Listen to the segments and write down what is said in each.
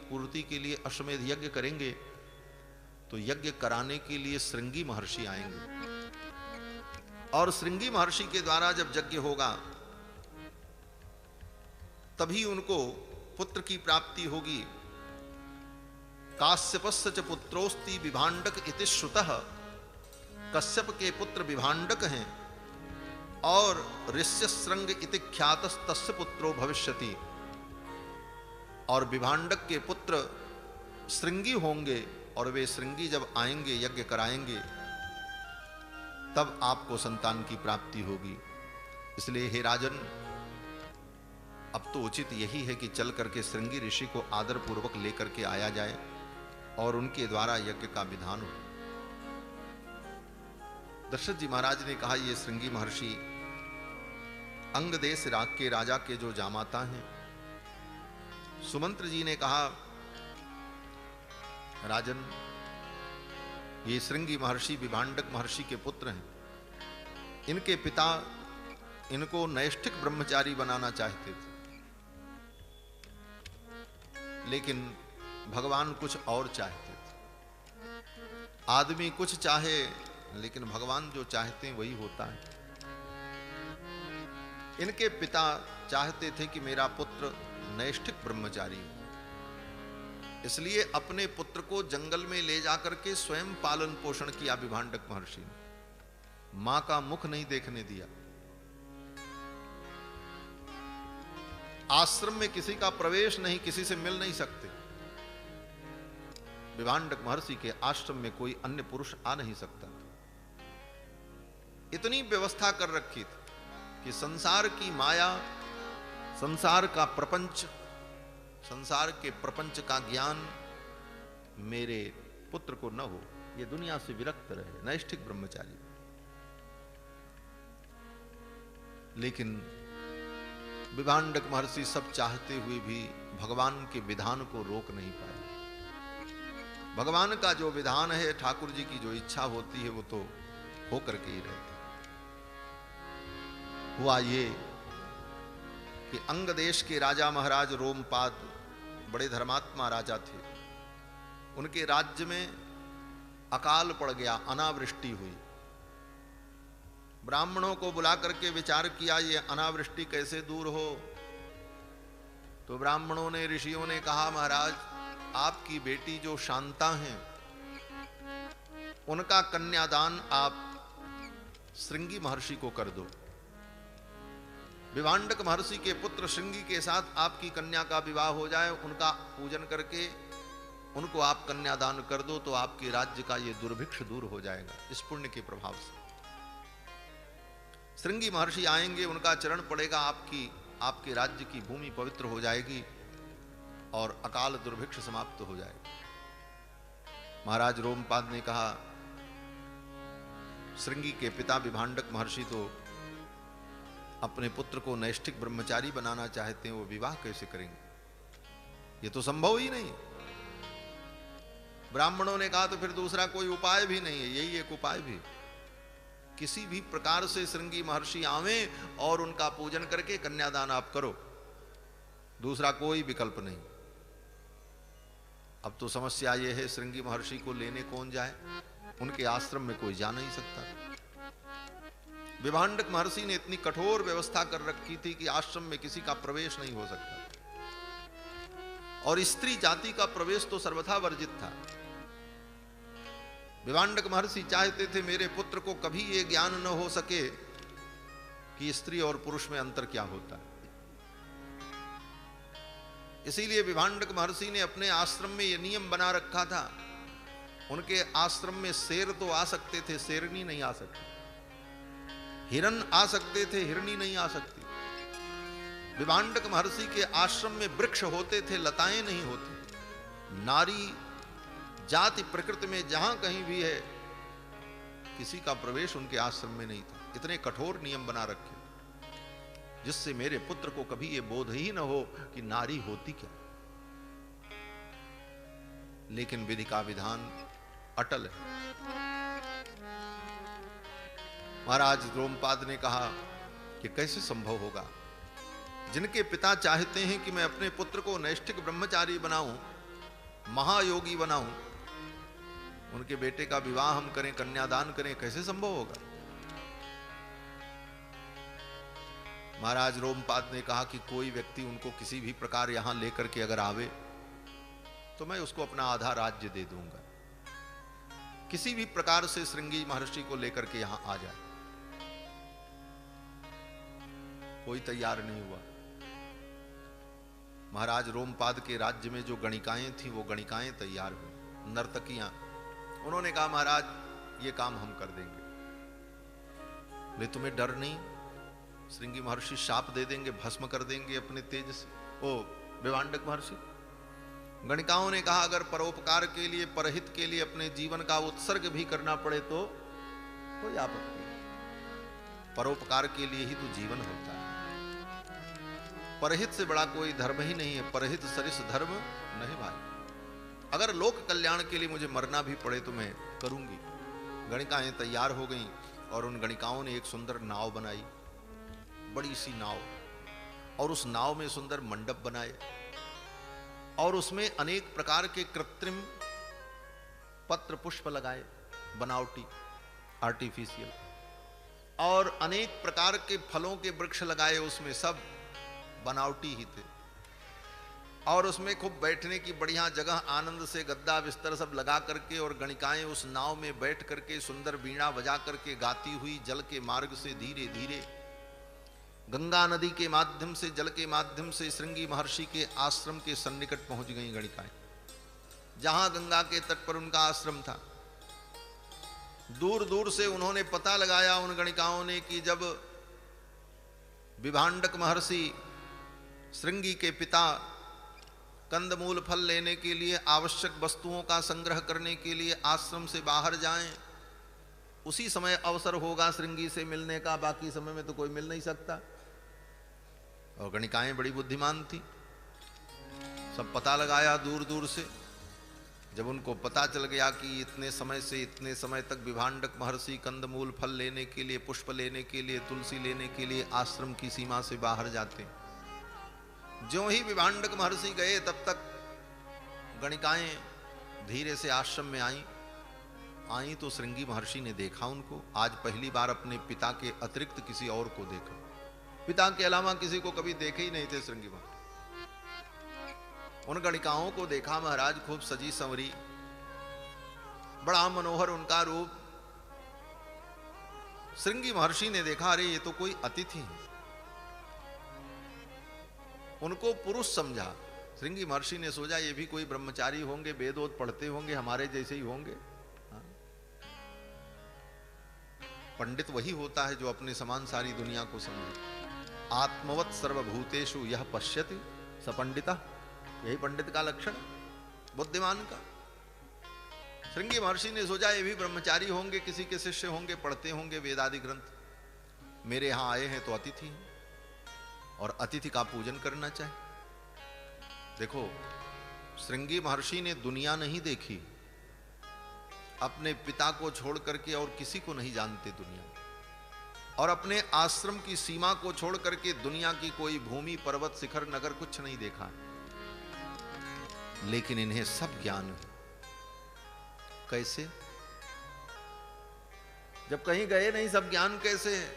पूर्ति के लिए अश्वमेध यज्ञ करेंगे, तो यज्ञ कराने के लिए श्रृंगी महर्षि आएंगे, और श्रृंगी महर्षि के द्वारा जब यज्ञ होगा तभी उनको पुत्र की प्राप्ति होगी। काश्यपस्य च पुत्रोस्ति विभांडक इति श्रुतः, कश्यप के पुत्र विभांडक हैं और ऋष्यशृंग इति ख्यातस्तस्य पुत्रो भविष्यति, और विभांडक के पुत्र श्रृंगी होंगे, और वे श्रृंगी जब आएंगे यज्ञ कराएंगे तब आपको संतान की प्राप्ति होगी। इसलिए हे राजन, अब तो उचित यही है कि चल करके श्रृंगी ऋषि को आदर पूर्वक लेकर के आया जाए और उनके द्वारा यज्ञ का विधान हो। दशरथ जी महाराज ने कहा, ये श्रृंगी महर्षि अंग देश के राजा के जो जामाता हैं। सुमंत्र जी ने कहा, राजन, ये श्रृंगी महर्षि विभांडक महर्षि के पुत्र हैं। इनके पिता इनको नैष्ठिक ब्रह्मचारी बनाना चाहते थे, लेकिन भगवान कुछ और चाहते थे। आदमी कुछ चाहे, लेकिन भगवान जो चाहते हैं वही होता है। इनके पिता चाहते थे कि मेरा पुत्र नैष्ठिक ब्रह्मचारी हो, इसलिए अपने पुत्र को जंगल में ले जाकर के स्वयं पालन पोषण किया विभांडक महर्षि ने। मां का मुख नहीं देखने दिया। आश्रम में किसी का प्रवेश नहीं, किसी से मिल नहीं सकते। विभांडक महर्षि के आश्रम में कोई अन्य पुरुष आ नहीं सकता। इतनी व्यवस्था कर रखी थी कि संसार की माया, संसार का प्रपंच, संसार के प्रपंच का ज्ञान मेरे पुत्र को न हो, ये दुनिया से विरक्त रहे, नैष्ठिक ब्रह्मचारी। लेकिन विभांडक महर्षि सब चाहते हुए भी भगवान के विधान को रोक नहीं पाए। भगवान का जो विधान है, ठाकुर जी की जो इच्छा होती है, वो तो होकर के ही रहती। हुआ ये कि अंग देश के राजा महाराज रोमपाद बड़े धर्मात्मा राजा थे। उनके राज्य में अकाल पड़ गया, अनावृष्टि हुई। ब्राह्मणों को बुला करके विचार किया, ये अनावृष्टि कैसे दूर हो। तो ब्राह्मणों ने, ऋषियों ने कहा, महाराज आपकी बेटी जो शांता हैं, उनका कन्यादान आप श्रृंगी महर्षि को कर दो। विभांडक महर्षि के पुत्र श्रृंगी के साथ आपकी कन्या का विवाह हो जाए, उनका पूजन करके उनको आप कन्यादान कर दो, तो आपके राज्य का ये दुर्भिक्ष दूर हो जाएगा इस पुण्य के प्रभाव से। श्रृंगी महर्षि आएंगे, उनका चरण पड़ेगा, आपके राज्य की भूमि पवित्र हो जाएगी और अकाल दुर्भिक्ष समाप्त हो जाएगा। महाराज रोमपाद ने कहा, श्रृंगी के पिता विभांडक महर्षि तो अपने पुत्र को नैष्ठिक ब्रह्मचारी बनाना चाहते हैं, वो विवाह कैसे करेंगे? ये तो संभव ही नहीं। ब्राह्मणों ने कहा, तो फिर दूसरा कोई उपाय भी नहीं है, यही एक उपाय भी। किसी भी प्रकार से श्रृंगी महर्षि आवें और उनका पूजन करके कन्यादान आप करो, दूसरा कोई विकल्प नहीं। अब तो समस्या यह है, श्रृंगी महर्षि को लेने कौन जाए? उनके आश्रम में कोई जा नहीं सकता। विभांडक महर्षि ने इतनी कठोर व्यवस्था कर रखी थी कि आश्रम में किसी का प्रवेश नहीं हो सकता, और स्त्री जाति का प्रवेश तो सर्वथा वर्जित था। विभांडक महर्षि चाहते थे मेरे पुत्र को कभी ये ज्ञान न हो सके कि स्त्री और पुरुष में अंतर क्या होता है। इसीलिए विभांडक महर्षि ने अपने आश्रम में यह नियम बना रखा था, उनके आश्रम में शेर तो आ सकते थे, शेरनी नहीं आ सकती। हिरण आ सकते थे, हिरणी नहीं आ सकती। विभांडक महर्षि के आश्रम में वृक्ष होते थे, लताएं नहीं होती। नारी जाति प्रकृति में जहां कहीं भी है, किसी का प्रवेश उनके आश्रम में नहीं था। इतने कठोर नियम बना रखे जिससे मेरे पुत्र को कभी यह बोध ही न हो कि नारी होती क्या। लेकिन विधि का विधान अटल है। महाराज रोमपाद ने कहा कि कैसे संभव होगा, जिनके पिता चाहते हैं कि मैं अपने पुत्र को नैष्ठिक ब्रह्मचारी बनाऊं, महायोगी बनाऊं, उनके बेटे का विवाह हम करें, कन्यादान करें, कैसे संभव होगा? महाराज रोमपाद ने कहा कि कोई व्यक्ति उनको किसी भी प्रकार यहां लेकर के अगर आवे तो मैं उसको अपना आधा राज्य दे दूंगा। किसी भी प्रकार से श्रृंगी महर्षि को लेकर के यहां आ जाए। कोई तैयार नहीं हुआ। महाराज रोमपाद के राज्य में जो गणिकाएं थी वो गणिकाएं तैयार हुई, नर्तकियां। उन्होंने कहा महाराज ये काम हम कर देंगे। ले तुम्हें डर नहीं? श्रृंगी महर्षि शाप दे देंगे, भस्म कर देंगे अपने तेज से। ओ विभांडक महर्षि, गणिकाओं ने कहा अगर परोपकार के लिए, परहित के लिए अपने जीवन का उत्सर्ग भी करना पड़े तो कोई आपत्ति नहीं। परोपकार के लिए ही तो जीवन होता है। परहित से बड़ा कोई धर्म ही नहीं है। परहित सरिस धर्म नहीं भाई। अगर लोक कल्याण के लिए मुझे मरना भी पड़े तो मैं करूंगी। गणिकाएं तैयार हो गईं और उन गणिकाओं ने एक सुंदर नाव बनाई, बड़ी सी नाव, और उस नाव में सुंदर मंडप बनाए और उसमें अनेक प्रकार के कृत्रिम पत्र पुष्प लगाए, बनावटी, आर्टिफिशियल, और अनेक प्रकार के फलों के वृक्ष लगाए, उसमें सब बनावटी ही थे। और उसमें खूब बैठने की बढ़िया जगह, आनंद से गद्दा बिस्तर सब लगा करके, और गणिकाएं उस नाव में बैठ करके सुंदर बीणा बजा करके गाती हुई जल के मार्ग से धीरे धीरे गंगा नदी के माध्यम से, जल के माध्यम से श्रृंगी महर्षि के आश्रम के सन्निकट पहुंच गई गणिकाएं, जहां गंगा के तट पर उनका आश्रम था। दूर दूर से उन्होंने पता लगाया उन गणिकाओं ने कि जब विभांडक महर्षि श्रृंगी के पिता कंदमूल फल लेने के लिए, आवश्यक वस्तुओं का संग्रह करने के लिए आश्रम से बाहर जाएं, उसी समय अवसर होगा श्रृंगी से मिलने का, बाकी समय में तो कोई मिल नहीं सकता। और गणिकाएं बड़ी बुद्धिमान थी, सब पता लगाया दूर दूर से। जब उनको पता चल गया कि इतने समय से इतने समय तक विभांडक महर्षि कंदमूल फल लेने के लिए, पुष्प लेने के लिए, तुलसी लेने के लिए आश्रम की सीमा से बाहर जाते, ज्यों ही विभांडक महर्षि गए तब तक गणिकाएं धीरे से आश्रम में आई तो श्रृंगी महर्षि ने देखा उनको। आज पहली बार अपने पिता के अतिरिक्त किसी और को देखा। पिता के अलावा किसी को कभी देखे ही नहीं थे श्रृंगी महर्षि। उन गणिकाओं को देखा महाराज, खूब सजी संवरी, बड़ा मनोहर उनका रूप। श्रृंगी महर्षि ने देखा, अरे ये तो कोई अतिथि है। उनको पुरुष समझा। श्रृंगी महर्षि ने सोचा ये भी कोई ब्रह्मचारी होंगे, वेद वेद पढ़ते होंगे, हमारे जैसे ही होंगे। पंडित वही होता है जो अपने समान सारी दुनिया को समझे। आत्मवत सर्वभूतेषु यह पश्यति स पंडितः, यही पंडित का लक्षण, बुद्धिमान का। श्रृंगी महर्षि ने सोचा ये भी ब्रह्मचारी होंगे, किसी के शिष्य होंगे, पढ़ते होंगे वेद आदि ग्रंथ। मेरे यहां आए हैं तो अतिथि हैं और अतिथि का पूजन करना चाहिए। देखो, श्रृंगी महर्षि ने दुनिया नहीं देखी, अपने पिता को छोड़ करके और किसी को नहीं जानते दुनिया, और अपने आश्रम की सीमा को छोड़ करके दुनिया की कोई भूमि, पर्वत, शिखर, नगर कुछ नहीं देखा, लेकिन इन्हें सब ज्ञान है। कैसे? जब कहीं गए नहीं, सब ज्ञान कैसे है?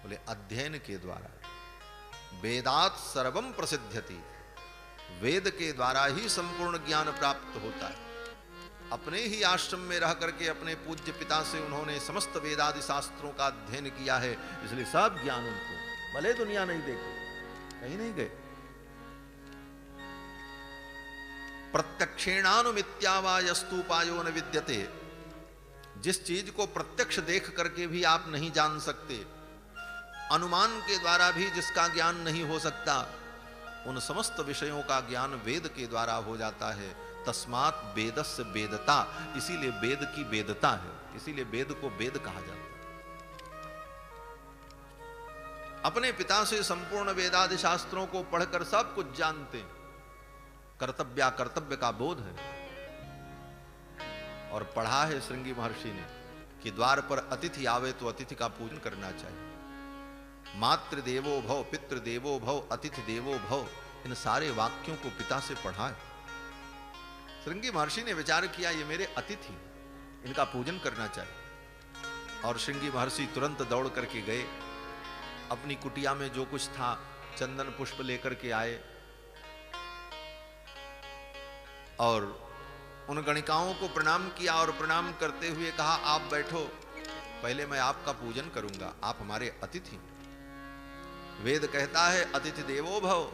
बोले अध्ययन के द्वारा। वेदात सर्वम प्रसिद्ध्यति, वेद के द्वारा ही संपूर्ण ज्ञान प्राप्त होता है। अपने ही आश्रम में रह करके अपने पूज्य पिता से उन्होंने समस्त वेदादि शास्त्रों का अध्ययन किया है, इसलिए सब ज्ञान उनको, भले दुनिया नहीं देखी, कहीं नहीं गए। प्रत्यक्षेणानुमित्यावा यस्तुपायो न विद्यते, जिस चीज को प्रत्यक्ष देख करके भी आप नहीं जान सकते, अनुमान के द्वारा भी जिसका ज्ञान नहीं हो सकता, उन समस्त विषयों का ज्ञान वेद के द्वारा हो जाता है। तस्मात् वेदस्य वेदता, इसीलिए वेद की वेदता है, इसीलिए वेद को वेद कहा जाता है। अपने पिता से संपूर्ण वेदादि शास्त्रों को पढ़कर सब कुछ जानते हैं। कर्तव्य कर्तव्य का बोध है। और पढ़ा है श्रृंगी महर्षि ने कि द्वार पर अतिथि आवे तो अतिथि का पूजन करना चाहिए। मातृदेवो भव, पितृदेवो भव, अतिथि देवो भव, इन सारे वाक्यों को पिता से पढ़ा है। श्रृंगी महर्षि ने विचार किया ये मेरे अतिथि, इनका पूजन करना चाहिए। और श्रृंगी महर्षि तुरंत दौड़ करके गए, अपनी कुटिया में जो कुछ था चंदन पुष्प लेकर के आए और उन गणिकाओं को प्रणाम किया और प्रणाम करते हुए कहा आप बैठो, पहले मैं आपका पूजन करूंगा, आप हमारे अतिथि। वेद कहता है अतिथि देवो भव,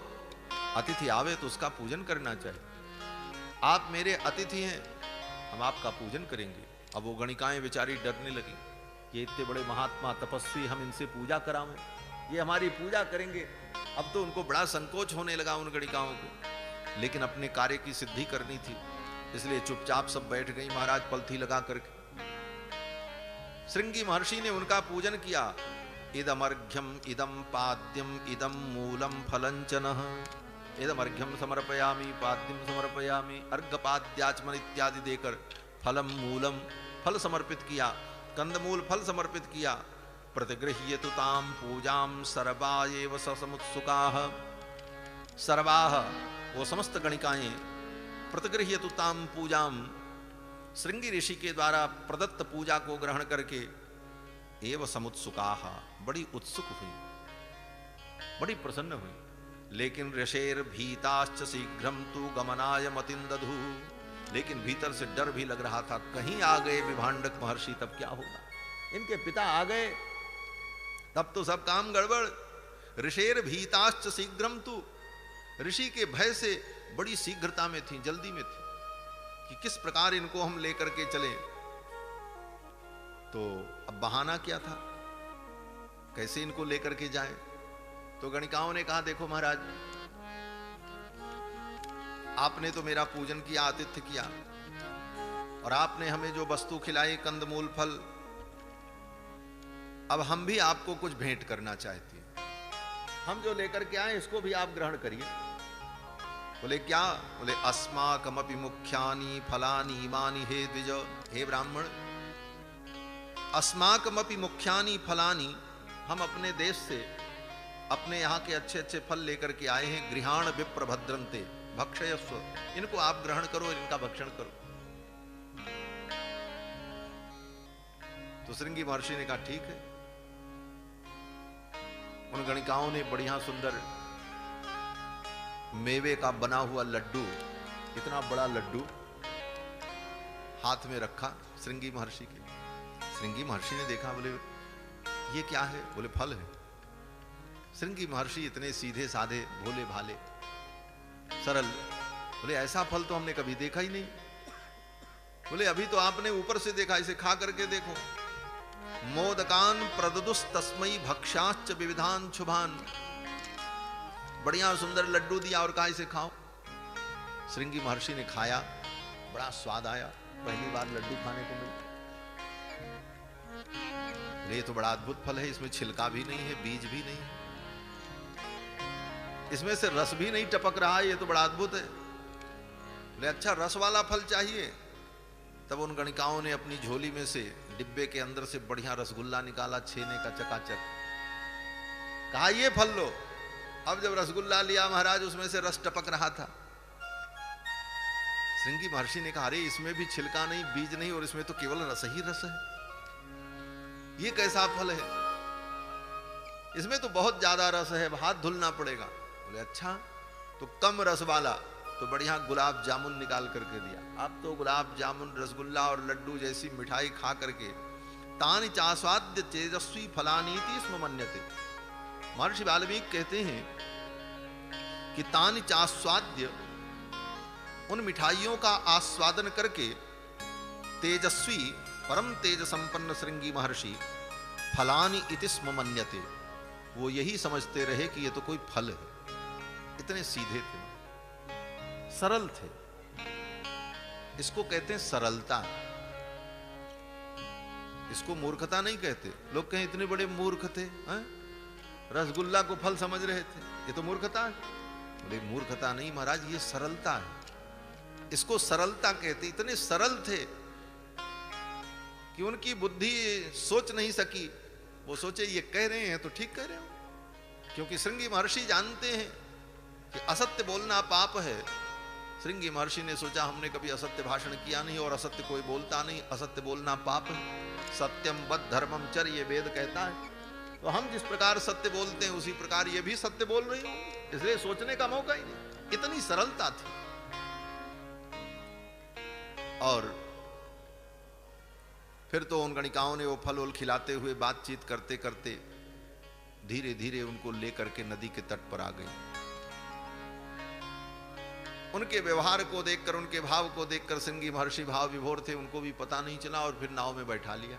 अतिथि आवे तो उसका पूजन करना चाहिए। आप मेरे अतिथि हैं, हम आपका पूजन करेंगे। अब वो गणिकाएं बेचारी डरने लगी, ये इतने बड़े महात्मा तपस्वी, हम इनसे पूजा करावें, ये हमारी पूजा करेंगे। अब तो उनको बड़ा संकोच होने लगा उन गणिकाओं को, लेकिन अपने कार्य की सिद्धि करनी थी, इसलिए चुपचाप सब बैठ गई महाराज पलथी लगा करके। श्रृंगी महर्षि ने उनका पूजन किया। इदमर्घ्यम इदम पाद्यम इदम मूलम फलंचनः, इदमर्घ्यम समर्पयामि पाद्यम समर्पयामि, अर्घपाद्याचमन इत्यादि देकर फलम मूलम फल समर्पित किया, कंदमूल फल समर्पित किया। प्रतिगृह्यतु ताम पूजाम सर्वा एव ससमुत्सुकाः, सर्वाः वो समस्त गणिकाएं प्रतिगृह्यतु ताम पूजाम, श्रृंगी ऋषि के द्वारा प्रदत्त पूजा को ग्रहण करके एव समुत्सुकाः बड़ी उत्सुक हुई, बड़ी प्रसन्न हुई। लेकिन ऋषेर भीताश्च शीघ्रम तु गमनाय मतिंदधु, लेकिन भीतर से डर भी लग रहा था, कहीं आ गए विभांडक महर्षि तब क्या होगा, इनके पिता आ गए तब तो सब काम गड़बड़। ऋषेर भीताश्च शीघ्रम तु, ऋषि के भय से बड़ी शीघ्रता में थी, जल्दी में थी कि किस प्रकार इनको हम लेकर के चले। तो अब बहाना क्या था, कैसे इनको लेकर के जाएं? तो गणिकाओं ने कहा देखो महाराज, आपने तो मेरा पूजन किया, आतिथ्य किया, और आपने हमें जो वस्तु खिलाई कंदमूल फल, अब हम भी आपको कुछ भेंट करना चाहते हैं, हम जो लेकर के आए इसको भी आप ग्रहण करिए। बोले क्या? बोले अस्माकमपि मुख्यानि फलानि इमानि हे द्विज, हे ब्राह्मण, अस्माकमपि मुख्यानि फलानि, हम अपने देश से अपने यहाँ के अच्छे अच्छे फल लेकर के आए हैं। गृहाण विप्र भद्रन्ते भक्षयस्व, इनको आप ग्रहण करो, इनका भक्षण करो। तो श्रृंगी महर्षि ने कहा ठीक है। उन गणिकाओं ने बढ़िया सुंदर मेवे का बना हुआ लड्डू, इतना बड़ा लड्डू हाथ में रखा श्रृंगी महर्षि के। श्रृंगी महर्षि ने देखा, बोले ये क्या है? बोले फल है। श्रृंगी महर्षि इतने सीधे साधे भोले भाले सरल, बोले ऐसा फल तो हमने कभी देखा ही नहीं। बोले अभी तो आपने ऊपर से देखा, इसे खा करके देखो। मोदकान प्रददुस तस्मै भक्षाश्च विविधान शुभान, बढ़िया सुंदर लड्डू दिया और कहा इसे खाओ। श्रृंगी महर्षि ने खाया, बड़ा स्वाद आया, पहली बार लड्डू खाने को मिला। ये तो बड़ा अद्भुत फल है, इसमें छिलका भी नहीं है, बीज भी नहीं है, इसमें से रस भी नहीं टपक रहा है, ये तो बड़ा अद्भुत है। बोले अच्छा रस वाला फल चाहिए? तब उन गणिकाओं ने अपनी झोली में से डिब्बे के अंदर से बढ़िया रसगुल्ला निकाला, छेने का चकाचक, कहा ये फल लो। अब जब रसगुल्ला लिया महाराज, उसमें से रस टपक रहा था। श्रृंगी महर्षि ने कहा अरे इसमें भी छिलका नहीं, बीज नहीं, और इसमें तो केवल रस ही रस है, ये कैसा फल है? इसमें तो बहुत ज्यादा रस है, हाथ धुलना पड़ेगा। बोले अच्छा, तो कम रस वाला तो बढ़िया गुलाब जामुन निकाल करके दिया। अब तो गुलाब जामुन, रसगुल्ला और लड्डू जैसी मिठाई खा करके तानि चास्वाद्य तेजस्वी फलानीति स्म मन्यते। महर्षि वाल्मीकि कहते हैं कि तानि चास्वाद्य, उन मिठाइयों का आस्वादन करके तेजस्वी परम तेज संपन्न श्रृंगी महर्षि फलानि इति स्म मन्यते, वो यही समझते रहे कि ये तो कोई फल है। इतने सीधे थे, सरल थे, इसको कहते हैं सरलता, इसको मूर्खता नहीं कहते। लोग कहें इतने बड़े मूर्ख थे, रसगुल्ला को फल समझ रहे थे, ये तो मूर्खता है। बोले मूर्खता नहीं महाराज, ये सरलता है, इसको सरलता कहते। इतने सरल थे कि उनकी बुद्धि सोच नहीं सकी, वो सोचे ये कह रहे हैं तो ठीक कह रहे हो, क्योंकि श्रृंगी महर्षि जानते हैं कि असत्य बोलना पाप है, श्रृंगी महर्षि ने सोचा हमने कभी असत्य भाषण किया नहीं और असत्य कोई बोलता नहीं, असत्य बोलना पाप है, सत्यम बद धर्मम चर, ये वेद कहता है। तो हम जिस प्रकार सत्य बोलते हैं उसी प्रकार ये भी सत्य बोल रही हूं, इसलिए सोचने का मौका ही नहीं। इतनी सरलता थी। और फिर तो उन गणिकाओं ने वो फल वल खिलाते हुए बातचीत करते करते धीरे धीरे उनको लेकर के नदी के तट पर आ गई। उनके व्यवहार को देखकर, उनके भाव को देखकर श्रृंगी महर्षि भाव विभोर थे, उनको भी पता नहीं चला और फिर नाव में बैठा लिया।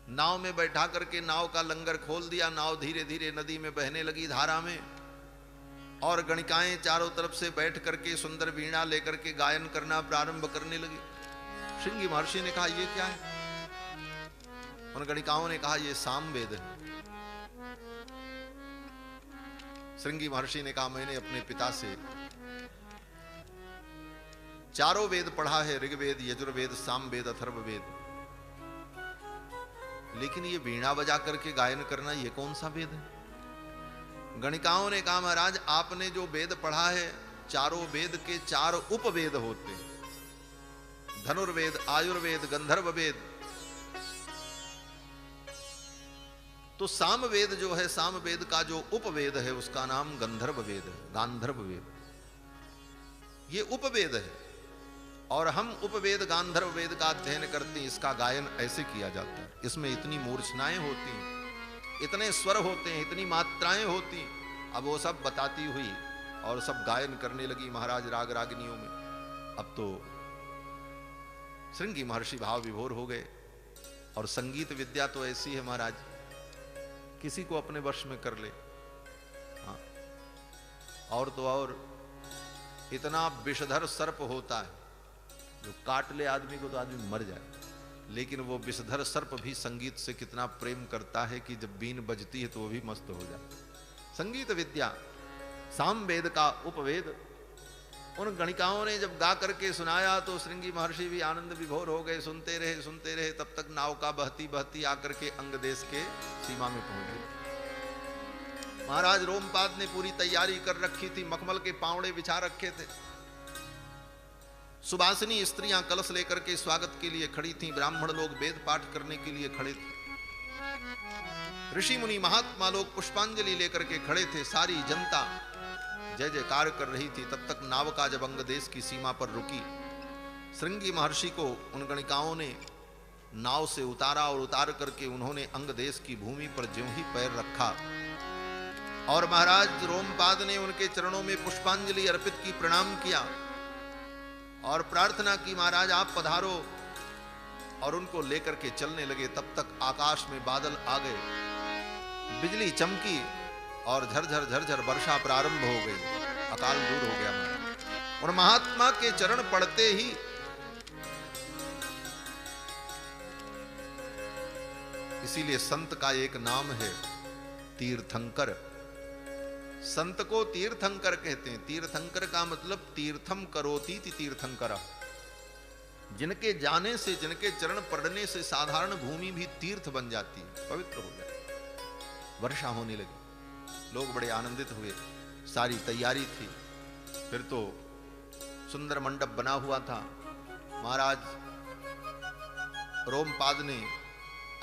नाव में बैठा करके नाव का लंगर खोल दिया। नाव धीरे धीरे नदी में बहने लगी धारा में, और गणिकाएं चारों तरफ से बैठ करके सुंदर वीणा लेकर के गायन करना प्रारंभ करने लगी। श्रृंगी महर्षि ने कहा ये क्या है? उन गणिकाओं ने कहा ये सामवेद है। श्रृंगी महर्षि ने कहा मैंने अपने पिता से चारों वेद पढ़ा है, ऋग्वेद, यजुर्वेद, सामवेद, अथर्ववेद, लेकिन ये वीणा बजा करके गायन करना ये कौन सा वेद है? गणिकाओं ने कहा महाराज आपने जो वेद पढ़ा है, चारों वेद के 4 उपवेद होते हैं, धनुर्वेद, आयुर्वेद, गंधर्व वेद। तो सामवेद जो है, सामवेद का जो उपवेद है उसका नाम गंधर्व वेद है, गांधर्व वेद, ये उपवेद है। और हम उपवेद गांधर्व वेद का अध्ययन करते हैं, इसका गायन ऐसे किया जाता है। इसमें इतनी मूर्छनाएं होती हैं, इतने स्वर होते हैं, इतनी मात्राएं होती हैं। अब वो सब बताती हुई और सब गायन करने लगी महाराज राग रागिनियों में। अब तो श्रृंगी महर्षि भाव विभोर हो गए। और संगीत विद्या तो ऐसी है महाराज, किसी को अपने वश में कर ले। हाँ, और तो और इतना विषधर सर्प होता है जो काट ले आदमी को तो आदमी मर जाए, लेकिन वो विषधर सर्प भी संगीत से कितना प्रेम करता है कि जब बीन बजती है तो वो भी मस्त हो जाता है। संगीत विद्या, सामवेद का उपवेद। उन गणिकाओं ने जब गा करके सुनाया तो श्रृंगी महर्षि भी आनंद विभोर हो गए। सुनते रहे। तब तक नाव का बहती बहती आकर के अंग देश के सीमा में पहुंच गई। महाराज रोमपाद ने पूरी तैयारी कर रखी थी, मखमल के पावड़े बिछा रखे थे। सुबासिनी स्त्रियां कलश लेकर के स्वागत के लिए खड़ी थीं, ब्राह्मण लोग वेद पाठ करने के लिए खड़े थे, ऋषि मुनि महात्मा लोग पुष्पांजलि लेकर के खड़े थे, सारी जनता जय जयकार कर रही थी। तब तक नाव का जब अंग देश की सीमा पर रुकी, श्रृंगी महर्षि को उन गणिकाओं ने नाव से उतारा और उतार करके उन्होंने अंग देश की भूमि पर ज्यों ही पैर रखा और महाराज रोमपाद ने उनके चरणों में पुष्पांजलि अर्पित की, प्रणाम किया और प्रार्थना की महाराज आप पधारो, और उनको लेकर के चलने लगे। तब तक आकाश में बादल आ गए, बिजली चमकी और झरझर झरझर वर्षा प्रारंभ हो गई, अकाल दूर हो गया। और महात्मा के चरण पड़ते ही इसीलिए संत का एक नाम है तीर्थंकर। संत को तीर्थंकर कहते हैं। तीर्थंकर का मतलब तीर्थम करोति तीर्थंकर, जिनके जाने से, जिनके चरण पड़ने से साधारण भूमि भी तीर्थ बन जाती है, पवित्र हो जाती है। वर्षा होने लगी, लोग बड़े आनंदित हुए, सारी तैयारी थी। फिर तो सुंदर मंडप बना हुआ था। महाराज रोमपाद ने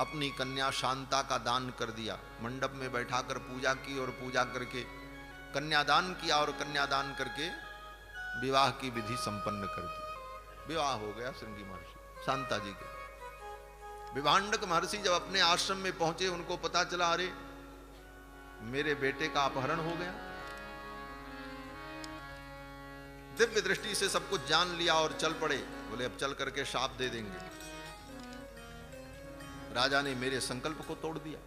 अपनी कन्या शांता का दान कर दिया, मंडप में बैठाकर पूजा की और पूजा करके कन्यादान किया और कन्यादान करके विवाह की विधि संपन्न कर दी। विवाह हो गया श्रृंगी महर्षि शांता जी के। विभांडक महर्षि जब अपने आश्रम में पहुंचे, उनको पता चला अरे मेरे बेटे का अपहरण हो गया। दिव्य दृष्टि से सब कुछ जान लिया और चल पड़े। बोले अब चल करके शाप दे देंगे। राजा ने मेरे संकल्प को तोड़ दिया।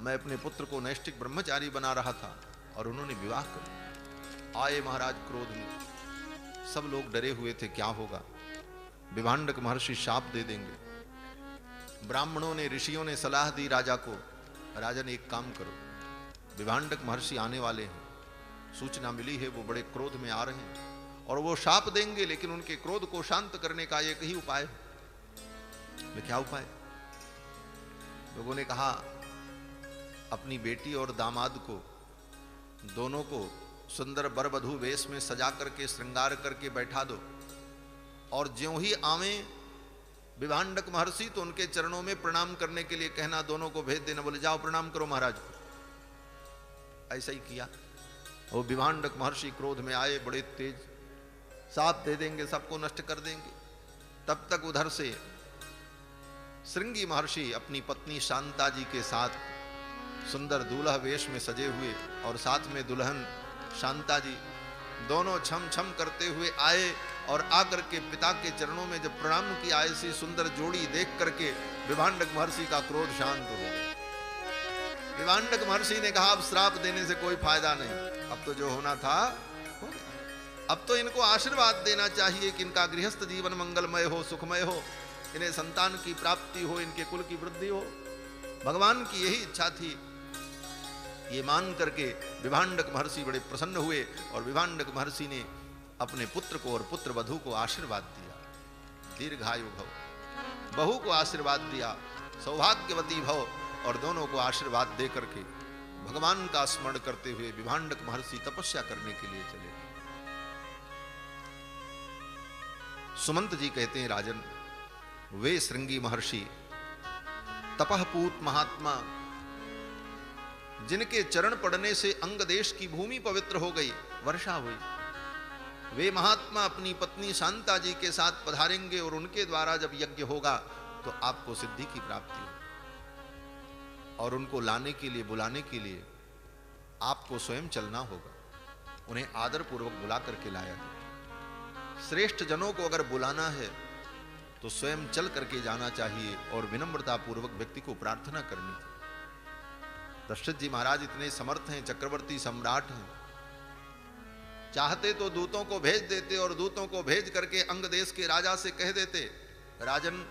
मैं अपने पुत्र को नैष्ठिक ब्रह्मचारी बना रहा था और उन्होंने विवाह कर दिया। आए महाराज क्रोध में, सब लोग डरे हुए थे क्या होगा, विभांडक महर्षि शाप दे देंगे। ब्राह्मणों ने, ऋषियों ने सलाह दी राजा को। राजा ने एक काम करो, विभांडक महर्षि आने वाले हैं, सूचना मिली है, वो बड़े क्रोध में आ रहे हैं और वो शाप देंगे, लेकिन उनके क्रोध को शांत करने का एक ही उपाय है। क्या उपाय? लोगों ने कहा अपनी बेटी और दामाद को, दोनों को सुंदर बरबधू वेश में सजा करके श्रृंगार करके बैठा दो, और ज्यों ही आवे विभांडक महर्षि तो उनके चरणों में प्रणाम करने के लिए कहना, दोनों को भेज देना, बोले जाओ प्रणाम करो महाराज को। ऐसा ही किया। वो विभांडक महर्षि क्रोध में आए, बड़े तेज, साथ दे देंगे, सबको नष्ट कर देंगे। तब तक उधर से श्रृंगी महर्षि अपनी पत्नी शांता जी के साथ सुंदर दूल्हा वेश में सजे हुए और साथ में दुल्हन शांता जी दोनों छम छम करते हुए आए, और आकर के पिता के चरणों में जब प्रणाम किया, ऐसी सुंदर जोड़ी देख करके विभांडक महर्षि का क्रोध शांत हो गया। विभांडक महर्षि ने कहा, अब श्राप देने से कोई फायदा नहीं, अब तो जो होना था हो गया। अब तो इनको आशीर्वाद देना चाहिए कि इनका गृहस्थ जीवन मंगलमय हो, सुखमय हो, इन्हें संतान की प्राप्ति हो, इनके कुल की वृद्धि हो। भगवान की यही इच्छा थी। ये मान करके विभांडक महर्षि बड़े प्रसन्न हुए, और विभांडक महर्षि ने अपने पुत्र को और पुत्र वधू को आशीर्वाद दिया, दीर्घायु भव। बहू को आशीर्वाद दिया, सौभाग्यवती भव, और दोनों को आशीर्वाद दे करके भगवान का स्मरण करते हुए विभांडक महर्षि तपस्या करने के लिए चले। सुमंत जी कहते हैं, राजन, वे श्रृंगी महर्षि तपहपूत महात्मा, जिनके चरण पड़ने से अंग देश की भूमि पवित्र हो गई, वर्षा हुई, वे महात्मा अपनी पत्नी शांता जी के साथ पधारेंगे, और उनके द्वारा जब यज्ञ होगा तो आपको सिद्धि की प्राप्ति होगी। और उनको लाने के लिए, बुलाने के लिए आपको स्वयं चलना होगा। उन्हें आदर पूर्वक बुला करके लाया जाए। श्रेष्ठ जनों को अगर बुलाना है तो स्वयं चल करके जाना चाहिए, और विनम्रता पूर्वक व्यक्ति को प्रार्थना करनी चाहिए। दशरथ जी महाराज इतने समर्थ हैं, चक्रवर्ती सम्राट हैं, चाहते तो दूतों को भेज देते, और दूतों को भेज करके अंग देश के राजा से कह देते, राजन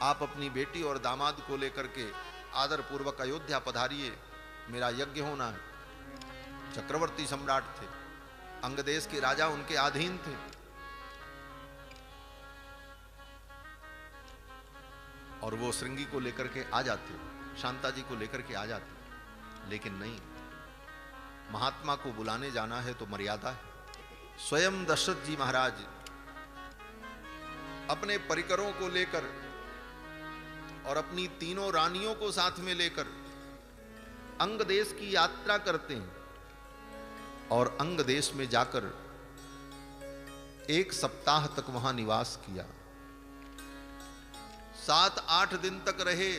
आप अपनी बेटी और दामाद को लेकर के आदर पूर्वक अयोध्या पधारिए, मेरा यज्ञ होना है। चक्रवर्ती सम्राट थे, अंग देश के राजा उनके अधीन थे। और वो श्रृंगी को लेकर के आ जाते, शांता जी को लेकर के आ जाते, लेकिन नहीं, महात्मा को बुलाने जाना है तो मर्यादा है। स्वयं दशरथ जी महाराज अपने परिकरों को लेकर और अपनी तीनों रानियों को साथ में लेकर अंग देश की यात्रा करते हैं, और अंग देश में जाकर 1 सप्ताह तक वहां निवास किया। 7-8 दिन तक रहे।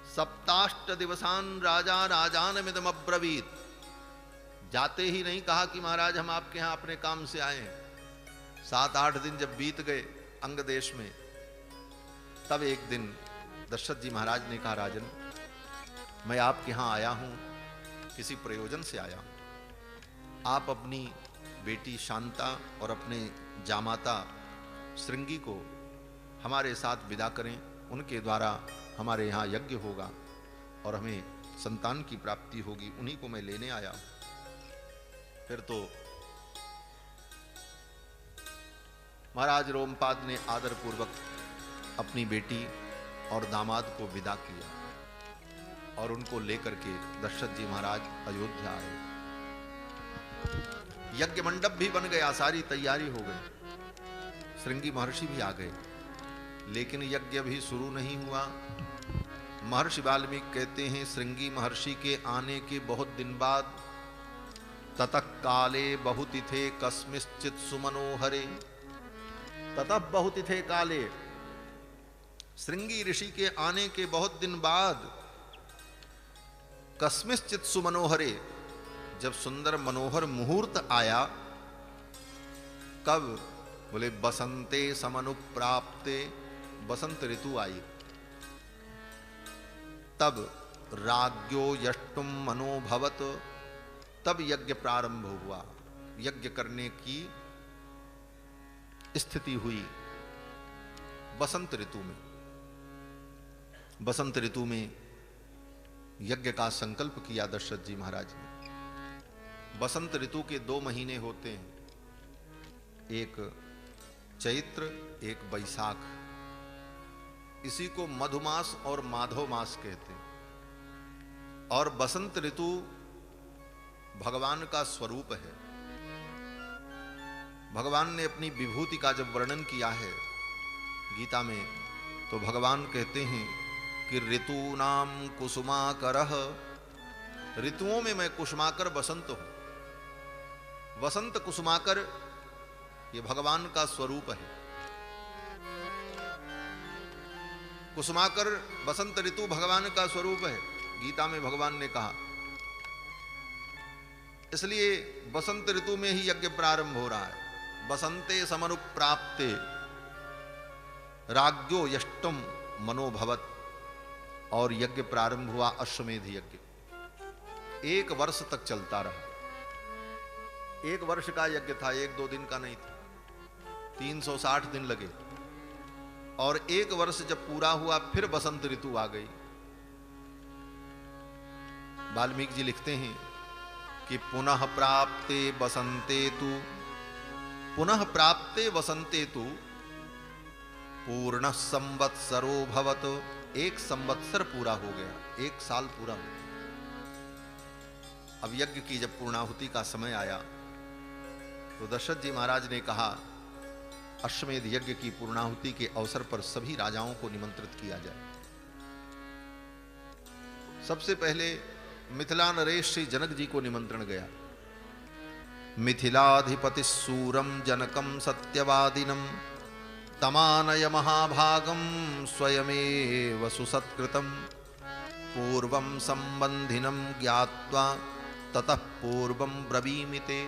सप्ताष्ट दिवसान राजा राजानमिदम अब्रवीत। जाते ही नहीं कहा कि महाराज हम आपके यहां अपने काम से आए हैं। 7-8 दिन जब बीत गए अंग देश में, तब एक दिन दशरथ जी महाराज ने कहा, राजन मैं आपके यहां आया हूं, किसी प्रयोजन से आया हूं। आप अपनी बेटी शांता और अपने जामाता श्रृंगी को हमारे साथ विदा करें, उनके द्वारा हमारे यहाँ यज्ञ होगा और हमें संतान की प्राप्ति होगी, उन्हीं को मैं लेने आया हूं। फिर तो महाराज रोमपाद ने आदर पूर्वक अपनी बेटी और दामाद को विदा किया और उनको लेकर के दशरथ जी महाराज अयोध्या आए। यज्ञ मंडप भी बन गया, सारी तैयारी हो गई, श्रृंगी महर्षि भी आ गए, लेकिन यज्ञ भी शुरू नहीं हुआ। महर्षि वाल्मीकि कहते हैं, श्रृंगी महर्षि के आने के बहुत दिन बाद ततः काले बहुतिथे कस्मिश्चित् सुमनोहरे। ततः बहुतिथे काले, श्रृंगी ऋषि के आने के बहुत दिन बाद कस्मिश्चित् सुमनोहरे, जब सुंदर मनोहर मुहूर्त आया। कब? बोले बसंते समनुप्राप्ते, बसंत ऋतु आई, तब राज्ञो यष्टुम मनोभवत, तब यज्ञ प्रारंभ हुआ, यज्ञ करने की स्थिति हुई बसंत ऋतु में। बसंत ऋतु में यज्ञ का संकल्प किया दशरथ जी महाराज ने। बसंत ऋतु के 2 महीने होते हैं, एक चैत्र, एक बैसाख। इसी को मधुमास और माधव मास कहते हैं। और बसंत ऋतु भगवान का स्वरूप है। भगवान ने अपनी विभूति का जब वर्णन किया है गीता में, तो भगवान कहते हैं कि ऋतूनाम कुसुमाकरः, ऋतुओं में मैं कुसुमाकर बसंत हूं। वसंत कुसुमाकर ये भगवान का स्वरूप है। कुसुमाकर बसंत ऋतु भगवान का स्वरूप है, गीता में भगवान ने कहा। इसलिए बसंत ऋतु में ही यज्ञ प्रारंभ हो रहा है। बसंते समनुप्राप्ते राज्ञो यष्टम मनोभवत, और यज्ञ प्रारंभ हुआ अश्वमेध यज्ञ। 1 वर्ष तक चलता रहा। 1 वर्ष का यज्ञ था, 1-2 दिन का नहीं था। 360 दिन लगे, और 1 वर्ष जब पूरा हुआ फिर बसंत ऋतु आ गई। वाल्मीकि जी लिखते हैं कि पुनः प्राप्ते बसंते तु, पुनः प्राप्ते बसंते तु पूर्ण संवत्सरो भवत। 1 संवत्सर पूरा हो गया, 1 साल पूरा हो गया। अब यज्ञ की जब पूर्णाहुति का समय आया तो दशरथ जी महाराज ने कहा अश्वमेध यज्ञ की पूर्णाहुति के अवसर पर सभी राजाओं को निमंत्रित किया जाए। सबसे पहले मिथिला नरेश श्री जनक जी को निमंत्रण गया। मिथिलाधिपति सूरम जनकम सत्यवादिनम तमानय महाभागम स्वयमेव सुसत्कृतम पूर्वं संबंधिनं ज्ञात्वा ततः पूर्वं ब्रवीमिते।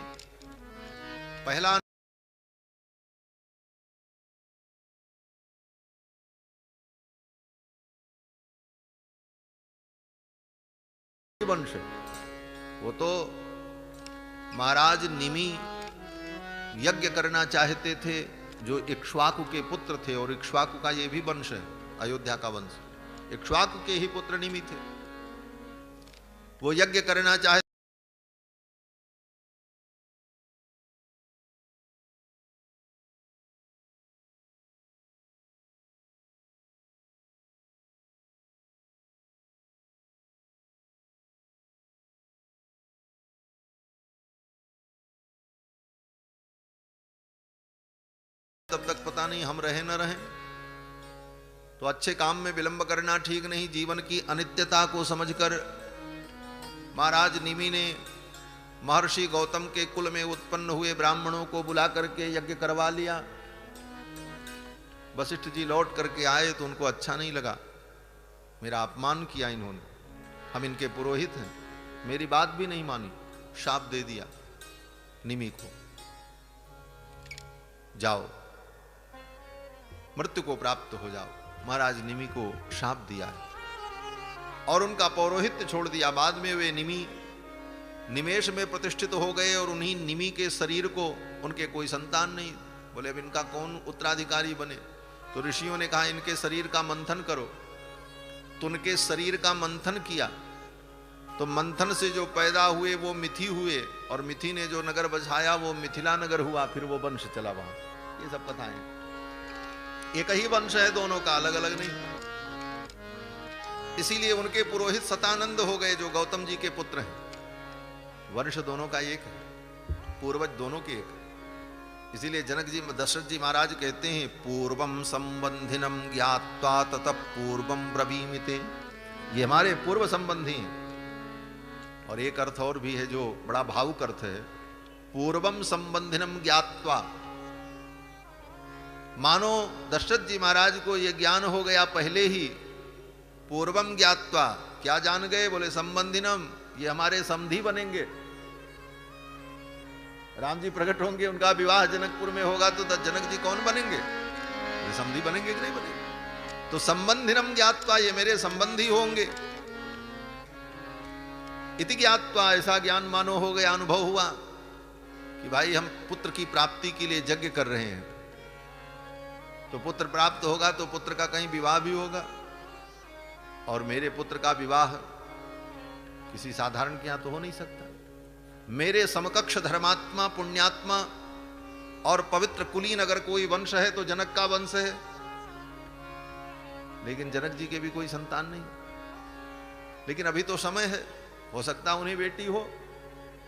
पहला वंश, वो तो महाराज निमि यज्ञ करना चाहते थे, जो इक्ष्वाकु के पुत्र थे, और इक्ष्वाकु का ये भी वंश है, अयोध्या का वंश। इक्ष्वाकु के ही पुत्र निमि थे। वो यज्ञ करना चाहते तब तक पता नहीं हम रहे न रहें, तो अच्छे काम में विलंब करना ठीक नहीं। जीवन की अनित्यता को समझकर महाराज निमि ने महर्षि गौतम के कुल में उत्पन्न हुए ब्राह्मणों को बुला करके यज्ञ करवा लिया। वशिष्ठ जी लौट करके आए तो उनको अच्छा नहीं लगा, मेरा अपमान किया इन्होंने, हम इनके पुरोहित हैं, मेरी बात भी नहीं मानी, शाप दे दिया निमि को, जाओ मृत्यु को प्राप्त हो जाओ। महाराज निमि को शाप दिया है और उनका पौरोहित्य छोड़ दिया। बाद में वे निमि निमेष में प्रतिष्ठित हो गए, और उन्हीं निमि के शरीर को, उनके कोई संतान नहीं, बोले अब इनका कौन उत्तराधिकारी बने। तो ऋषियों ने कहा इनके शरीर का मंथन करो। तो उनके शरीर का मंथन किया, तो मंथन से जो पैदा हुए वो मिथि हुए, और मिथि ने जो नगर बसाया वो मिथिला नगर हुआ, फिर वो वंश चला वहां। ये सब कथाएं, एक ही वंश है दोनों का, अलग अलग नहीं। इसीलिए उनके पुरोहित सतानंद हो गए जो गौतम जी के पुत्र हैं। वंश दोनों का एक है, पूर्वज दोनों के एक है। इसीलिए जनक जी, दशरथ जी महाराज कहते हैं पूर्वम संबंधिनम ज्ञात्वा ततः पूर्वम ब्रवीमिते। ये हमारे पूर्व संबंधी हैं। और एक अर्थ और भी है जो बड़ा भावुक अर्थ है, पूर्वम संबंधिनम ज्ञात्वा। मानो दशरथ जी महाराज को यह ज्ञान हो गया पहले ही। पूर्वम ज्ञात्वा, क्या जान गए? बोले संबंधिनम, ये हमारे समधी बनेंगे। राम जी प्रकट होंगे, उनका विवाह जनकपुर में होगा, तो जनक जी कौन बनेंगे? ये समधी बनेंगे कि नहीं बनेंगे? तो संबंधिनम ज्ञात्वा, ये मेरे संबंधी होंगे। इति ज्ञात्वा, ऐसा ज्ञान मानो हो गया, अनुभव हुआ कि भाई हम पुत्र की प्राप्ति के लिए यज्ञ कर रहे हैं। तो पुत्र प्राप्त होगा तो पुत्र का कहीं विवाह भी होगा, और मेरे पुत्र का विवाह किसी साधारण के यहां तो हो नहीं सकता। मेरे समकक्ष धर्मात्मा, पुण्यात्मा और पवित्र कुलीन अगर कोई वंश है तो जनक का वंश है। लेकिन जनक जी के भी कोई संतान नहीं। लेकिन अभी तो समय है, हो सकता उन्हें बेटी हो।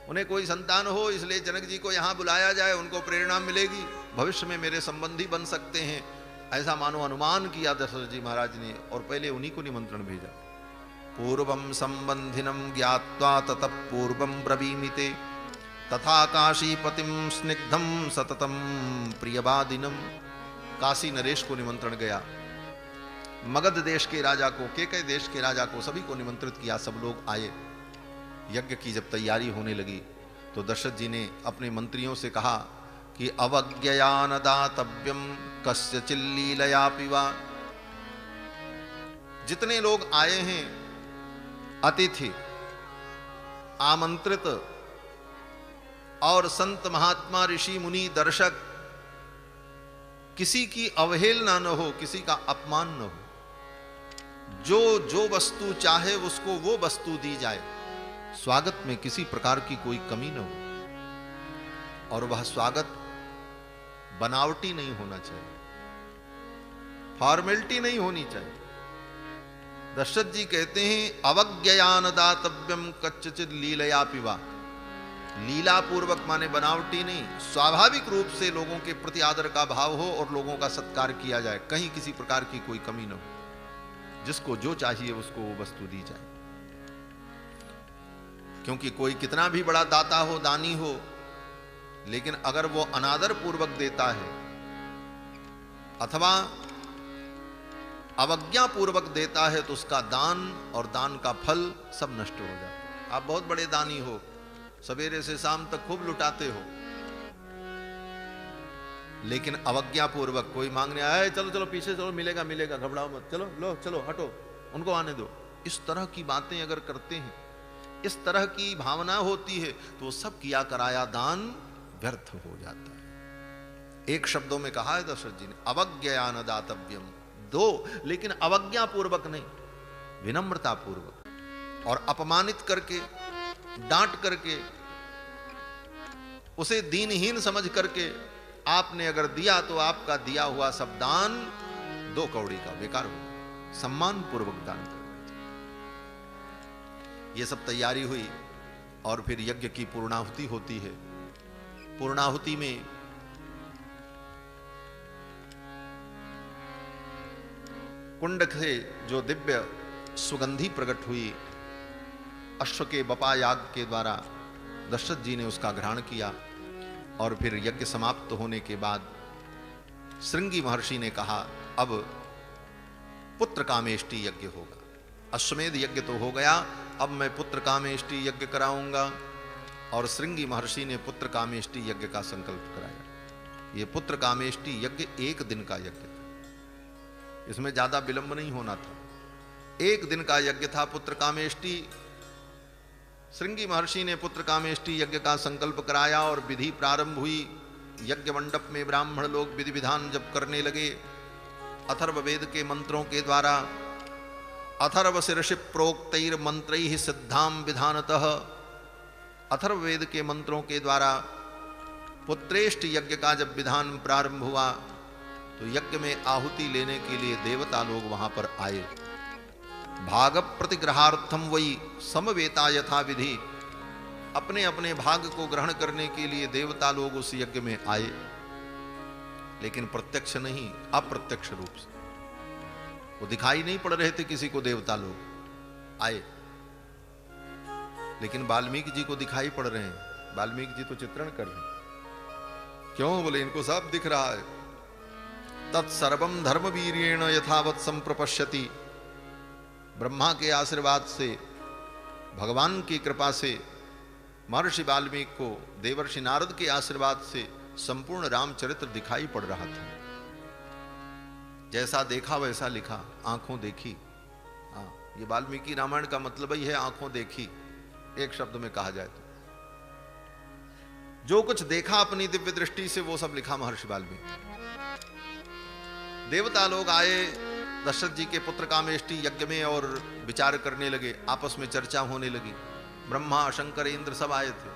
उन्हें कोई संतान हो, इसलिए जनक जी को यहाँ बुलाया जाए, उनको प्रेरणा मिलेगी, भविष्य में मेरे संबंधी बन सकते हैं, ऐसा मानो अनुमान किया दशरथ जी महाराज ने, और पहले उन्हीं को निमंत्रण भेजा। पूर्वम संबंधिनम ज्ञात्वा ततः पूर्वम ब्रवीमिते तथा काशीपतिम स्निग्धम सततम प्रियवादिनम। काशी नरेश को निमंत्रण गया, मगध देश के राजा को, केकय देश के राजा को, सभी को निमंत्रित किया, सब लोग आए। यज्ञ की जब तैयारी होने लगी तो दशरथ जी ने अपने मंत्रियों से कहा कि अवज्ञया न दातव्यम कस्यचिल् लीलयापि वा। जितने लोग आए हैं अतिथि, आमंत्रित और संत महात्मा ऋषि मुनि दर्शक, किसी की अवहेलना न हो, किसी का अपमान न हो। जो जो वस्तु चाहे उसको वो वस्तु दी जाए, स्वागत में किसी प्रकार की कोई कमी न हो, और वह स्वागत बनावटी नहीं होना चाहिए, फॉर्मेलिटी नहीं होनी चाहिए। दशरथ जी कहते हैं अवज्ञया न दातव्यम कच्चित् लीलयापि वा। लीला पूर्वक माने बनावटी नहीं, स्वाभाविक रूप से लोगों के प्रति आदर का भाव हो और लोगों का सत्कार किया जाए, कहीं किसी प्रकार की कोई कमी न हो, जिसको जो चाहिए उसको वो वस्तु दी जाए। क्योंकि कोई कितना भी बड़ा दाता हो, दानी हो, लेकिन अगर वो अनादर पूर्वक देता है अथवा अवज्ञा पूर्वक देता है तो उसका दान और दान का फल सब नष्ट हो जाता है। आप बहुत बड़े दानी हो, सवेरे से शाम तक खूब लुटाते हो, लेकिन अवज्ञा पूर्वक कोई मांगने आया, चलो चलो पीछे चलो, मिलेगा मिलेगा, घबराओ मत, चलो लो चलो हटो, उनको आने दो, इस तरह की बातें अगर करते हैं, इस तरह की भावना होती है, तो सब किया कराया दान व्यर्थ हो जाता है। एक शब्दों में कहा है दशरथ जी ने अवज्ञया न दातव्यम, दो लेकिन अवज्ञा पूर्वक नहीं, विनम्रता पूर्वक, और अपमानित करके, डांट करके, उसे दीनहीन समझ करके आपने अगर दिया तो आपका दिया हुआ सब दान 2 कौड़ी का बेकार हो। सम्मान पूर्वक दान करना चाहिए। ये सब तैयारी हुई और फिर यज्ञ की पूर्णाहुति होती है। पूर्णाहुति में कुंड से जो दिव्य सुगंधी प्रकट हुई, अश्व के बपा याग के द्वारा दशरथ जी ने उसका ग्रहण किया। और फिर यज्ञ समाप्त होने के बाद श्रृंगी महर्षि ने कहा अब पुत्र कामेष्टि यज्ञ होगा। अश्वमेध यज्ञ तो हो गया, अब मैं पुत्र कामेष्टि यज्ञ कराऊंगा। और श्रृंगी महर्षि ने पुत्र कामेष्टि यज्ञ का संकल्प कराया। ये पुत्र कामेष्टि यज्ञ 1 दिन का यज्ञ था, इसमें ज्यादा विलंब नहीं होना था। 1 दिन का यज्ञ था पुत्र कामेष्टि। श्रृंगी महर्षि ने पुत्र कामेष्टि यज्ञ का संकल्प कराया और विधि प्रारंभ हुई। यज्ञ मंडप में ब्राह्मण लोग विधि विधान जब करने लगे, अथर्ववेद के मंत्रों के द्वारा, अथर्व शीर्षि प्रोक्तैर मंत्रैः सिद्धाम विधानतः, अथर्ववेद के मंत्रों के द्वारा पुत्रेष्ट यज्ञ का जब विधान प्रारंभ हुआ तो यज्ञ में आहुति लेने के लिए देवता लोग वहां पर आए। भाग प्रतिग्रहार्थम वही समवेता यथा विधि, अपने अपने भाग को ग्रहण करने के लिए देवता लोग उस यज्ञ में आए, लेकिन प्रत्यक्ष नहीं, अप्रत्यक्ष रूप से। वो दिखाई नहीं पड़ रहे थे किसी को, देवता लोग आए, लेकिन वाल्मीकि जी को दिखाई पड़ रहे हैं। वाल्मीकि जी तो चित्रण कर रहे हैं। क्यों? बोले इनको सब दिख रहा है। तत्सर्वम धर्मवीर्येण यथावत संप्रपश्यति, ब्रह्मा के आशीर्वाद से, भगवान की कृपा से, महर्षि वाल्मीकि को देवर्षि नारद के आशीर्वाद से संपूर्ण रामचरित्र दिखाई पड़ रहा था। जैसा देखा वैसा लिखा, आंखों देखी। हाँ, ये वाल्मीकि रामायण का मतलब ही है आंखों देखी, एक शब्द में कहा जाए तो। जो कुछ देखा अपनी दिव्य दृष्टि से वो सब लिखा महर्षि वाल्मीकि। देवता लोग आए दशरथ जी के पुत्र कामेष्टि यज्ञ में और विचार करने लगे, आपस में चर्चा होने लगी। ब्रह्मा, शंकर, इंद्र सब आए थे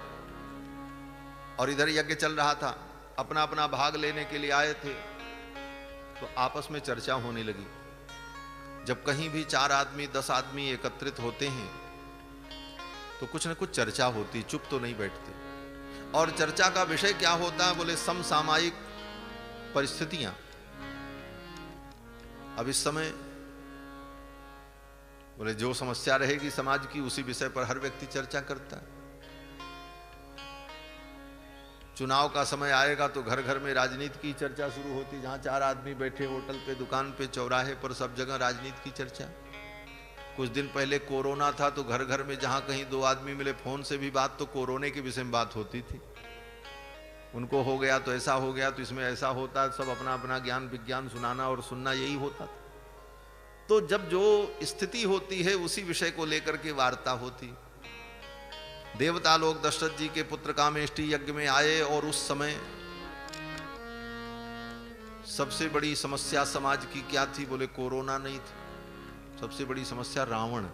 और इधर यज्ञ चल रहा था, अपना अपना भाग लेने के लिए आए थे। तो आपस में चर्चा होने लगी। जब कहीं भी 4 आदमी 10 आदमी एकत्रित होते हैं तो कुछ न कुछ चर्चा होती, चुप तो नहीं बैठते। और चर्चा का विषय क्या होता है? बोले समसामयिक परिस्थितियां। अब इस समय बोले जो समस्या रहेगी समाज की, उसी विषय पर हर व्यक्ति चर्चा करता है। चुनाव का समय आएगा तो घर घर में राजनीति की चर्चा शुरू होती, जहां 4 आदमी बैठे, होटल पे, दुकान पे, चौराहे पर, सब जगह राजनीति की चर्चा। कुछ दिन पहले कोरोना था तो घर घर में जहां कहीं 2 आदमी मिले, फोन से भी बात तो कोरोना के विषय में बात होती थी। उनको हो गया तो ऐसा हो गया, तो इसमें ऐसा होता, सब अपना अपना ज्ञान विज्ञान सुनाना और सुनना, यही होता था। तो जब जो स्थिति होती है उसी विषय को लेकर के वार्ता होती। देवता लोग दशरथ जी के पुत्र कामेष्टि यज्ञ में आए और उस समय सबसे बड़ी समस्या समाज की क्या थी? बोले कोरोना नहीं थी, सबसे बड़ी समस्या रावण।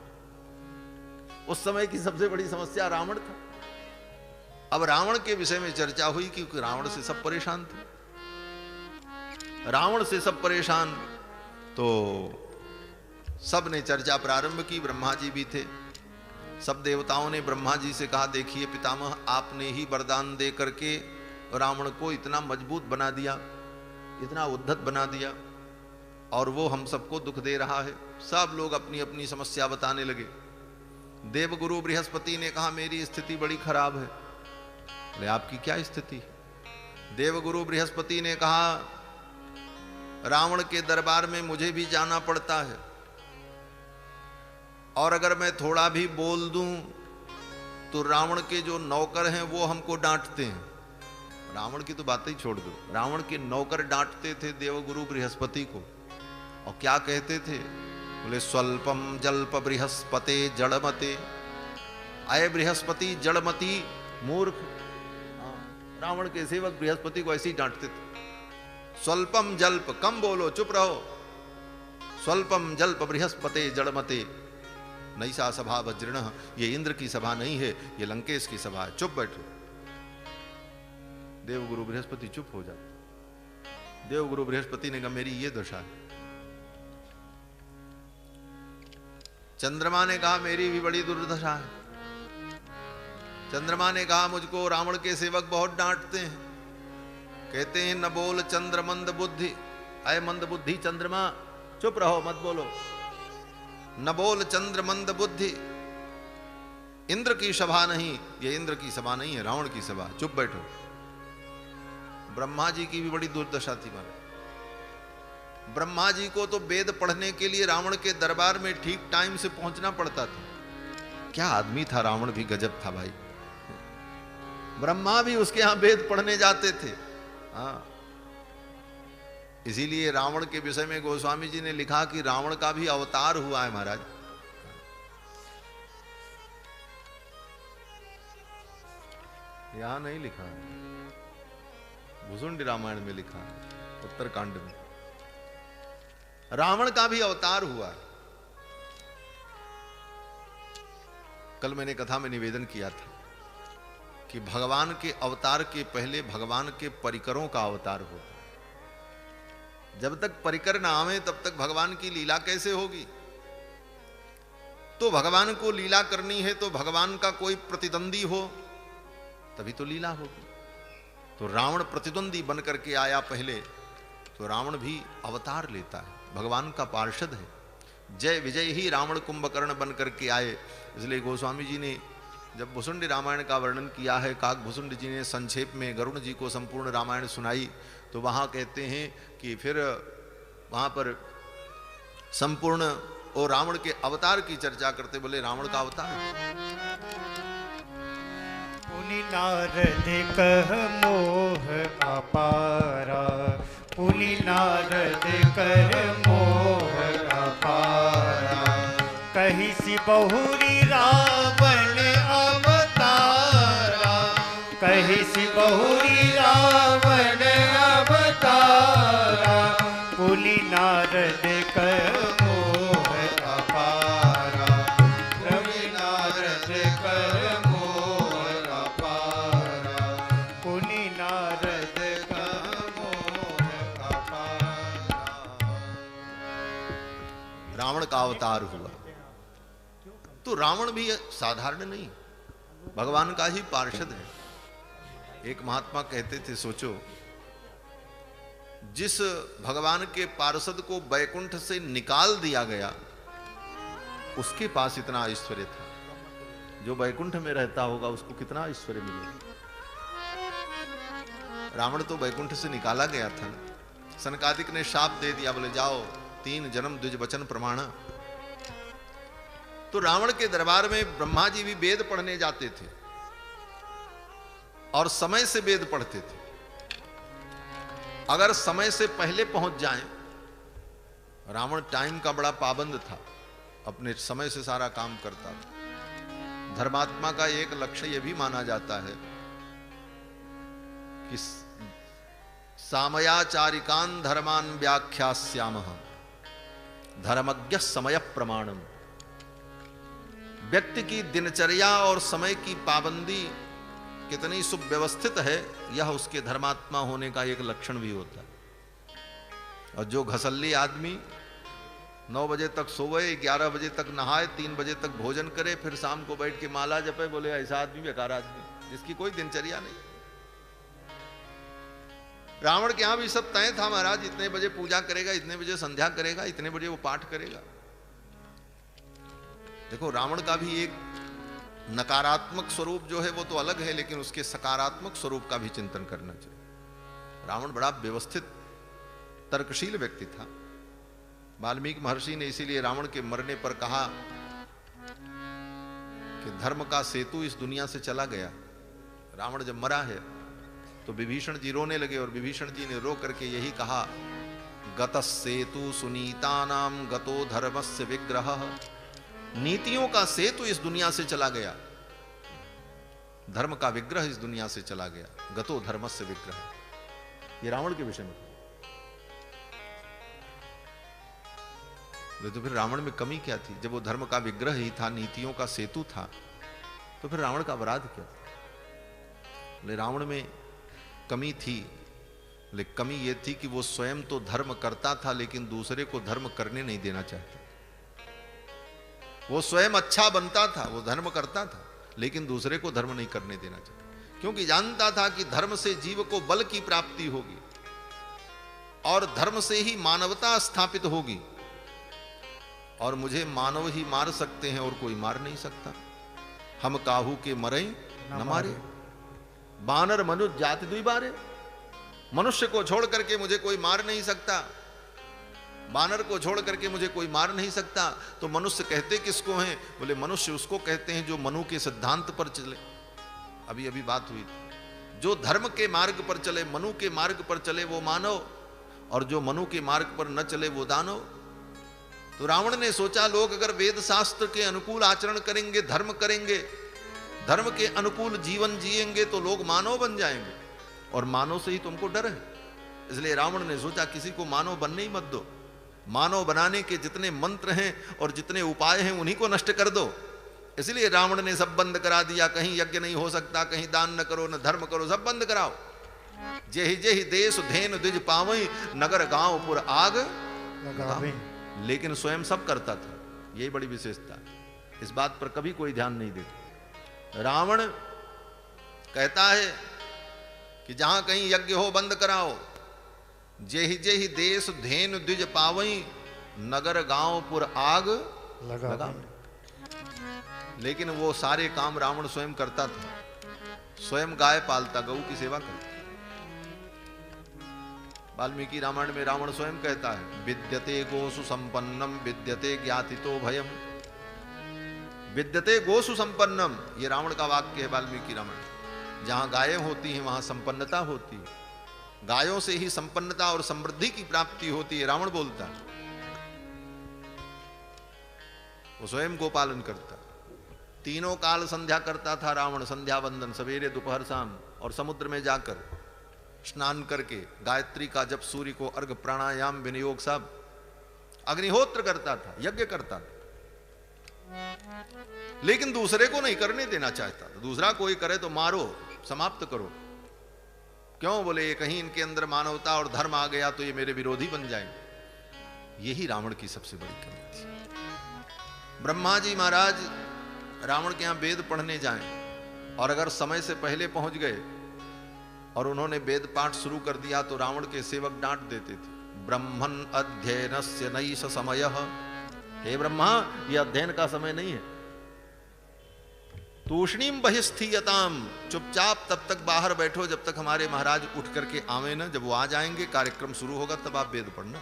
उस समय की सबसे बड़ी समस्या रावण था। अब रावण के विषय में चर्चा हुई क्योंकि रावण से सब परेशान थे। रावण से सब परेशान, तो सब ने चर्चा प्रारंभ की। ब्रह्मा जी भी थे। सब देवताओं ने ब्रह्मा जी से कहा, देखिए पितामह, आपने ही वरदान दे करके रावण को इतना मजबूत बना दिया, इतना उद्धत बना दिया, और वो हम सबको दुख दे रहा है। सब लोग अपनी अपनी समस्या बताने लगे। देवगुरु बृहस्पति ने कहा, मेरी स्थिति बड़ी खराब है। बोले आपकी क्या स्थिति? देवगुरु बृहस्पति ने कहा, रावण के दरबार में मुझे भी जाना पड़ता है, और अगर मैं थोड़ा भी बोल दूं तो रावण के जो नौकर हैं वो हमको डांटते हैं। रावण की तो बात ही छोड़ दो, रावण के नौकर डांटते थे देवगुरु बृहस्पति को, और क्या कहते थे? बोले स्वल्पम जल्प बृहस्पते जड़मते। आए बृहस्पति जड़मती मूर्ख। रावण के सेवक बृहस्पति को ऐसे ही डांटते थे। स्वल्पम जल्प, कम बोलो, चुप रहो। स्वल्पम जल्प बृहस्पते जड़मते नैसा सभा वज्रण। ये इंद्र की सभा नहीं है, ये लंकेश की सभा है, चुप बैठो। देवगुरु बृहस्पति चुप हो जाते। देवगुरु बृहस्पति ने कहा, मेरी ये दशा है। चंद्रमा ने कहा, मेरी भी बड़ी दुर्दशा है। चंद्रमा ने कहा, मुझको रावण के सेवक बहुत डांटते हैं, कहते हैं न बोल चंद्र मंद बुद्धि। अय मंद बुद्धि चंद्रमा, चुप रहो, मत बोलो। न बोल चंद्र मंद बुद्धि, इंद्र की सभा नहीं, ये इंद्र की सभा नहीं है, रावण की सभा, चुप बैठो। ब्रह्मा जी की भी बड़ी दुर्दशा थी। मानो ब्रह्मा जी को तो वेद पढ़ने के लिए रावण के दरबार में ठीक टाइम से पहुंचना पड़ता था। क्या आदमी था रावण, भी गजब था भाई। ब्रह्मा भी उसके यहां वेद पढ़ने जाते थे। हाँ, इसीलिए रावण के विषय में गोस्वामी जी ने लिखा कि रावण का भी अवतार हुआ है महाराज। यहां नहीं लिखा है, भुसुंडी रामायण में लिखा है, उत्तरकांड में। रावण का भी अवतार हुआ है। कल मैंने कथा में निवेदन किया था कि भगवान के अवतार के पहले भगवान के परिकरों का अवतार होता है। जब तक परिकर ना आवे तब तक भगवान की लीला कैसे होगी? तो भगवान को लीला करनी है तो भगवान का कोई प्रतिद्वंदी हो तभी तो लीला होगी। तो रावण प्रतिद्वंदी बन करके आया पहले, तो रावण भी अवतार लेता है, भगवान का पार्षद है। जय विजय ही रावण कुंभकर्ण बन करके आए। इसलिए गोस्वामी जी ने जब भुसुंडी रामायण का वर्णन किया है, काक भुसुंडी जी ने संक्षेप में गरुण जी को संपूर्ण रामायण सुनाई, तो वहां कहते हैं कि फिर वहां पर संपूर्ण और रावण के अवतार की चर्चा करते। बोले रावण का अवतार, पुनि नारद कह मोह अपारा, पुनि नारद कर मोह अपारा, कही सी बहुरी रावण अवतारा, कही सी बहुरी रावण अवतारा, पुनि नारद कर मोह अपारा, रवि नारद कर मोह अपारा, पुनि नारद कर मोह अपारा। रावण का अवतार हुआ। तो रावण भी साधारण नहीं, भगवान का ही पार्षद है। एक महात्मा कहते थे, सोचो जिस भगवान के पार्षद को बैकुंठ से निकाल दिया गया उसके पास इतना ऐश्वर्य था, जो बैकुंठ में रहता होगा उसको कितना ऐश्वर्य मिलेगा। रावण तो बैकुंठ से निकाला गया था। सनकादिक ने शाप दे दिया, बोले जाओ 3 जन्म द्विज वचन प्रमाण। तो रावण के दरबार में ब्रह्मा जी भी वेद पढ़ने जाते थे और समय से वेद पढ़ते थे। अगर समय से पहले पहुंच जाएं, रावण टाइम का बड़ा पाबंद था, अपने समय से सारा काम करता था। धर्मात्मा का एक लक्ष्य यह भी माना जाता है कि सामयाचारिकान धर्मान व्याख्यास्यामः धर्मज्ञ समय प्रमाणम। व्यक्ति की दिनचर्या और समय की पाबंदी कितनी सुव्यवस्थित है, यह उसके धर्मात्मा होने का एक लक्षण भी होता है। और जो घसल्ली आदमी 9 बजे तक सोए, 11 बजे तक नहाए, 3 बजे तक भोजन करे, फिर शाम को बैठ के माला जपे, बोले ऐसा आदमी बेकार आदमी, जिसकी कोई दिनचर्या नहीं। रावण के यहां भी सब तय था, महाराज इतने बजे पूजा करेगा, इतने बजे संध्या करेगा, इतने बजे वो पाठ करेगा। देखो रावण का भी एक नकारात्मक स्वरूप जो है वो तो अलग है, लेकिन उसके सकारात्मक स्वरूप का भी चिंतन करना चाहिए। रावण बड़ा व्यवस्थित तर्कशील व्यक्ति था। वाल्मीकि महर्षि ने इसीलिए रावण के मरने पर कहा कि धर्म का सेतु इस दुनिया से चला गया। रावण जब मरा है तो विभीषण जी रोने लगे और विभीषण जी ने रो करके यही कहा, गतस्सेतु सुनीतानाम गतो धर्मस्य विग्रहः। नीतियों का सेतु इस दुनिया से चला गया, धर्म का विग्रह इस दुनिया से चला गया, गतो धर्मस्य विग्रह। ये रावण के विषय में। तो फिर रावण में कमी क्या थी? जब वो धर्म का विग्रह ही था, नीतियों का सेतु था, तो फिर रावण का अपराध क्या था? रावण में कमी थी, लेकिन कमी यह थी कि वो स्वयं तो धर्म करता था, लेकिन दूसरे को धर्म करने नहीं देना चाहता। वो स्वयं अच्छा बनता था, वो धर्म करता था, लेकिन दूसरे को धर्म नहीं करने देना चाहता, क्योंकि जानता था कि धर्म से जीव को बल की प्राप्ति होगी और धर्म से ही मानवता स्थापित होगी, और मुझे मानव ही मार सकते हैं और कोई मार नहीं सकता। हम काहू के मरे न मारे, बानर मनुष्य जाति दुई बारे। मनुष्य को छोड़ करके मुझे कोई मार नहीं सकता, बानर को छोड़ करके मुझे कोई मार नहीं सकता। तो मनुष्य कहते किसको हैं? बोले मनुष्य उसको कहते हैं जो मनु के सिद्धांत पर चले। अभी अभी बात हुई थी, जो धर्म के मार्ग पर चले, मनु के मार्ग पर चले वो मानव, और जो मनु के मार्ग पर न चले वो दानव। तो रावण ने सोचा लोग अगर वेद शास्त्र के अनुकूल आचरण करेंगे, धर्म करेंगे, धर्म के अनुकूल जीवन जिएंगे, तो लोग मानव बन जाएंगे, और मानव से ही तुमको डर है। इसलिए रावण ने सोचा किसी को मानव बनने ही मत दो, मानव बनाने के जितने मंत्र हैं और जितने उपाय हैं उन्हीं को नष्ट कर दो। इसलिए रावण ने सब बंद करा दिया, कहीं यज्ञ नहीं हो सकता, कहीं दान न करो न धर्म करो, सब बंद कराओ। जेहि जेहि देश धेन द्विज पावई, नगर गांव पुर आग लगावे। लेकिन स्वयं सब करता था, यही बड़ी विशेषता। इस बात पर कभी कोई ध्यान नहीं देता। रावण कहता है कि जहां कहीं यज्ञ हो बंद कराओ, जेहि जेहि देश धेन द्विज पावई, नगर गांव पुर आग लगा। लेकिन वो सारे काम रावण स्वयं करता था, स्वयं गाय पालता, गऊ की सेवा करता। वाल्मीकि रामायण में रावण स्वयं कहता है, विद्यते गोसु संपन्नम विद्यते ज्ञातितो भयम। विद्यते गोसु संपन्नम, ये रावण का वाक्य है वाल्मीकि रामायण। जहां गायें होती हैं वहां संपन्नता होती है, गायों से ही संपन्नता और समृद्धि की प्राप्ति होती है, रावण बोलता है। वो स्वयं गोपालन करता, तीनों काल संध्या करता था रावण, संध्या वंदन सवेरे दोपहर शाम, और समुद्र में जाकर स्नान करके गायत्री का जप, सूर्य को अर्घ प्राणायाम विनियोग सब, अग्निहोत्र करता था, यज्ञ करता था, लेकिन दूसरे को नहीं करने देना चाहता था। दूसरा कोई करे तो मारो, समाप्त करो। क्यों? बोले ये कहीं इनके अंदर मानवता और धर्म आ गया तो ये मेरे विरोधी बन जाएंगे। यही रावण की सबसे बड़ी कमी थी। ब्रह्मा जी महाराज रावण के यहां वेद पढ़ने जाएं, और अगर समय से पहले पहुंच गए और उन्होंने वेद पाठ शुरू कर दिया तो रावण के सेवक डांट देते थे, ब्रह्मन अध्ययनस्य नैष समयः, हे ब्रह्मा यह अध्ययन का समय नहीं है। तूष्णीम बहिस्थीयताम, चुपचाप तब तक बाहर बैठो जब तक हमारे महाराज उठ करके आवे ना, जब वो आ जाएंगे कार्यक्रम शुरू होगा तब आप वेद पढ़ना।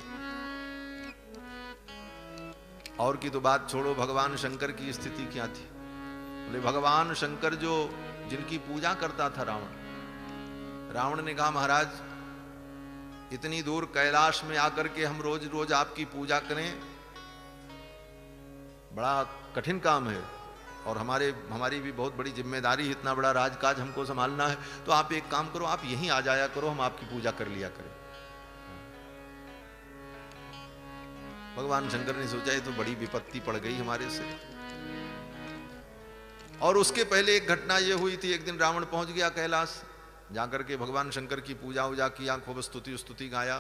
और की तो बात छोड़ो, भगवान शंकर की स्थिति क्या थी। बोले भगवान शंकर जो जिनकी पूजा करता था रावण ने कहा महाराज इतनी दूर कैलाश में आकर के हम रोज रोज आपकी पूजा करें, बड़ा कठिन काम है और हमारी भी बहुत बड़ी जिम्मेदारी, इतना बड़ा राजकाज हमको संभालना है। तो आप एक काम करो, आप यहीं आ जाया करो, हम आपकी पूजा कर लिया करें। भगवान शंकर ने सोचा ये तो बड़ी विपत्ति पड़ गई हमारे से। और उसके पहले एक घटना ये हुई थी, एक दिन रावण पहुंच गया कैलाश, जाकर के भगवान शंकर की पूजा उजा किया, खूब स्तुति गाया।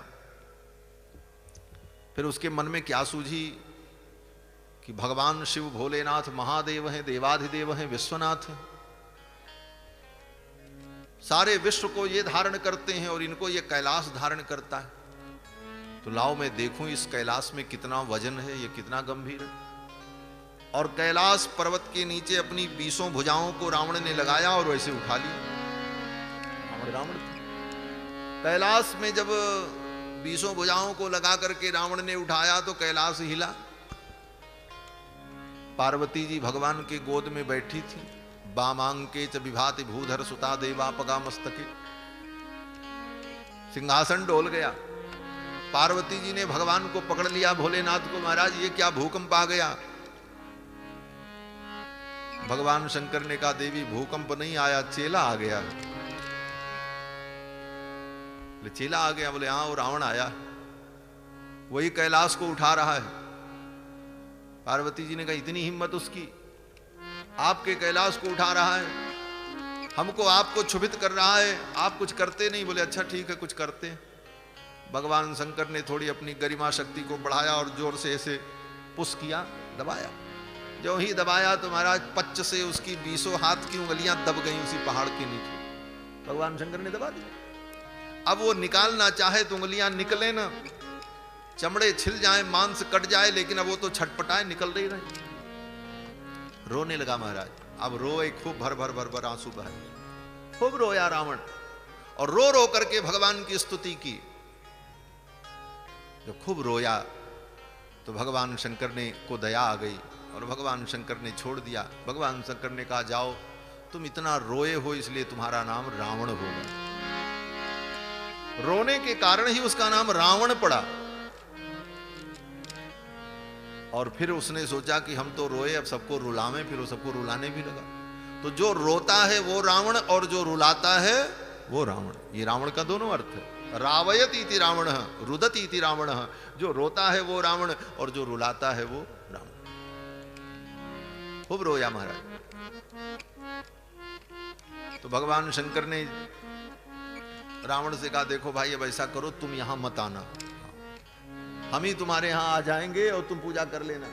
फिर उसके मन में क्या सूझी कि भगवान शिव भोलेनाथ महादेव हैं, देवाधिदेव हैं, विश्वनाथ हैं, सारे विश्व को ये धारण करते हैं और इनको ये कैलाश धारण करता है। तो लाओ मैं देखूं इस कैलाश में कितना वजन है, ये कितना गंभीर है। और कैलाश पर्वत के नीचे अपनी 20 भुजाओं को रावण ने लगाया और वैसे उठा लिया। रावण कैलाश में जब 20 भुजाओं को लगा करके रावण ने उठाया तो कैलाश हिला। पार्वती जी भगवान के गोद में बैठी थी, वामांके च विभाति भूधर सुता देवापगा मस्तके, सिंहासन डोल गया। पार्वती जी ने भगवान को पकड़ लिया, भोलेनाथ को, महाराज ये क्या भूकंप आ गया। भगवान शंकर ने कहा देवी भूकंप नहीं आया, चेला आ गया। चेला आ गया? बोले हाँ, वो रावण आया, वही कैलाश को उठा रहा है। पार्वती जी ने कहा इतनी हिम्मत उसकी, आपके कैलाश को उठा रहा है, हमको आपको क्षुभित कर रहा है, आप कुछ करते नहीं। बोले अच्छा ठीक है कुछ करते हैं। भगवान शंकर ने थोड़ी अपनी गरिमा शक्ति को बढ़ाया और जोर से ऐसे पुश किया, दबाया। जो ही दबाया तो महाराज पच्च से उसकी 20 हाथ की उंगलियां दब गई उसी पहाड़ के नीचे। भगवान शंकर ने दबा दिया। अब वो निकालना चाहे तो उंगलियां निकले ना, चमड़े छिल जाए, मांस कट जाए, लेकिन अब वो तो छटपटाए, निकल नहीं रहे। रोने लगा महाराज। अब रोए खूब, भर भर आंसू बहे, खूब रोया रावण और रो रो करके भगवान की स्तुति की। जब खूब रोया तो भगवान शंकर ने को दया आ गई और भगवान शंकर ने छोड़ दिया। भगवान शंकर ने कहा जाओ, तुम इतना रोए हो इसलिए तुम्हारा नाम रावण होगा। रोने के कारण ही उसका नाम रावण पड़ा। और फिर उसने सोचा कि हम तो रोए, अब सबको रुलावें, फिर वो सबको रुलाने भी लगा। तो जो रोता है वो रावण और जो रुलाता है वो रावण। ये रावण का दोनों अर्थ है। रावयति इति रावण, रुदति इति रावण। जो रोता है वो रावण और जो रुलाता है वो रावण। खूब रोया महाराज। तो भगवान शंकर ने रावण से कहा देखो भाई अब ऐसा करो, तुम यहां मत आना, हम ही तुम्हारे यहां आ जाएंगे और तुम पूजा कर लेना।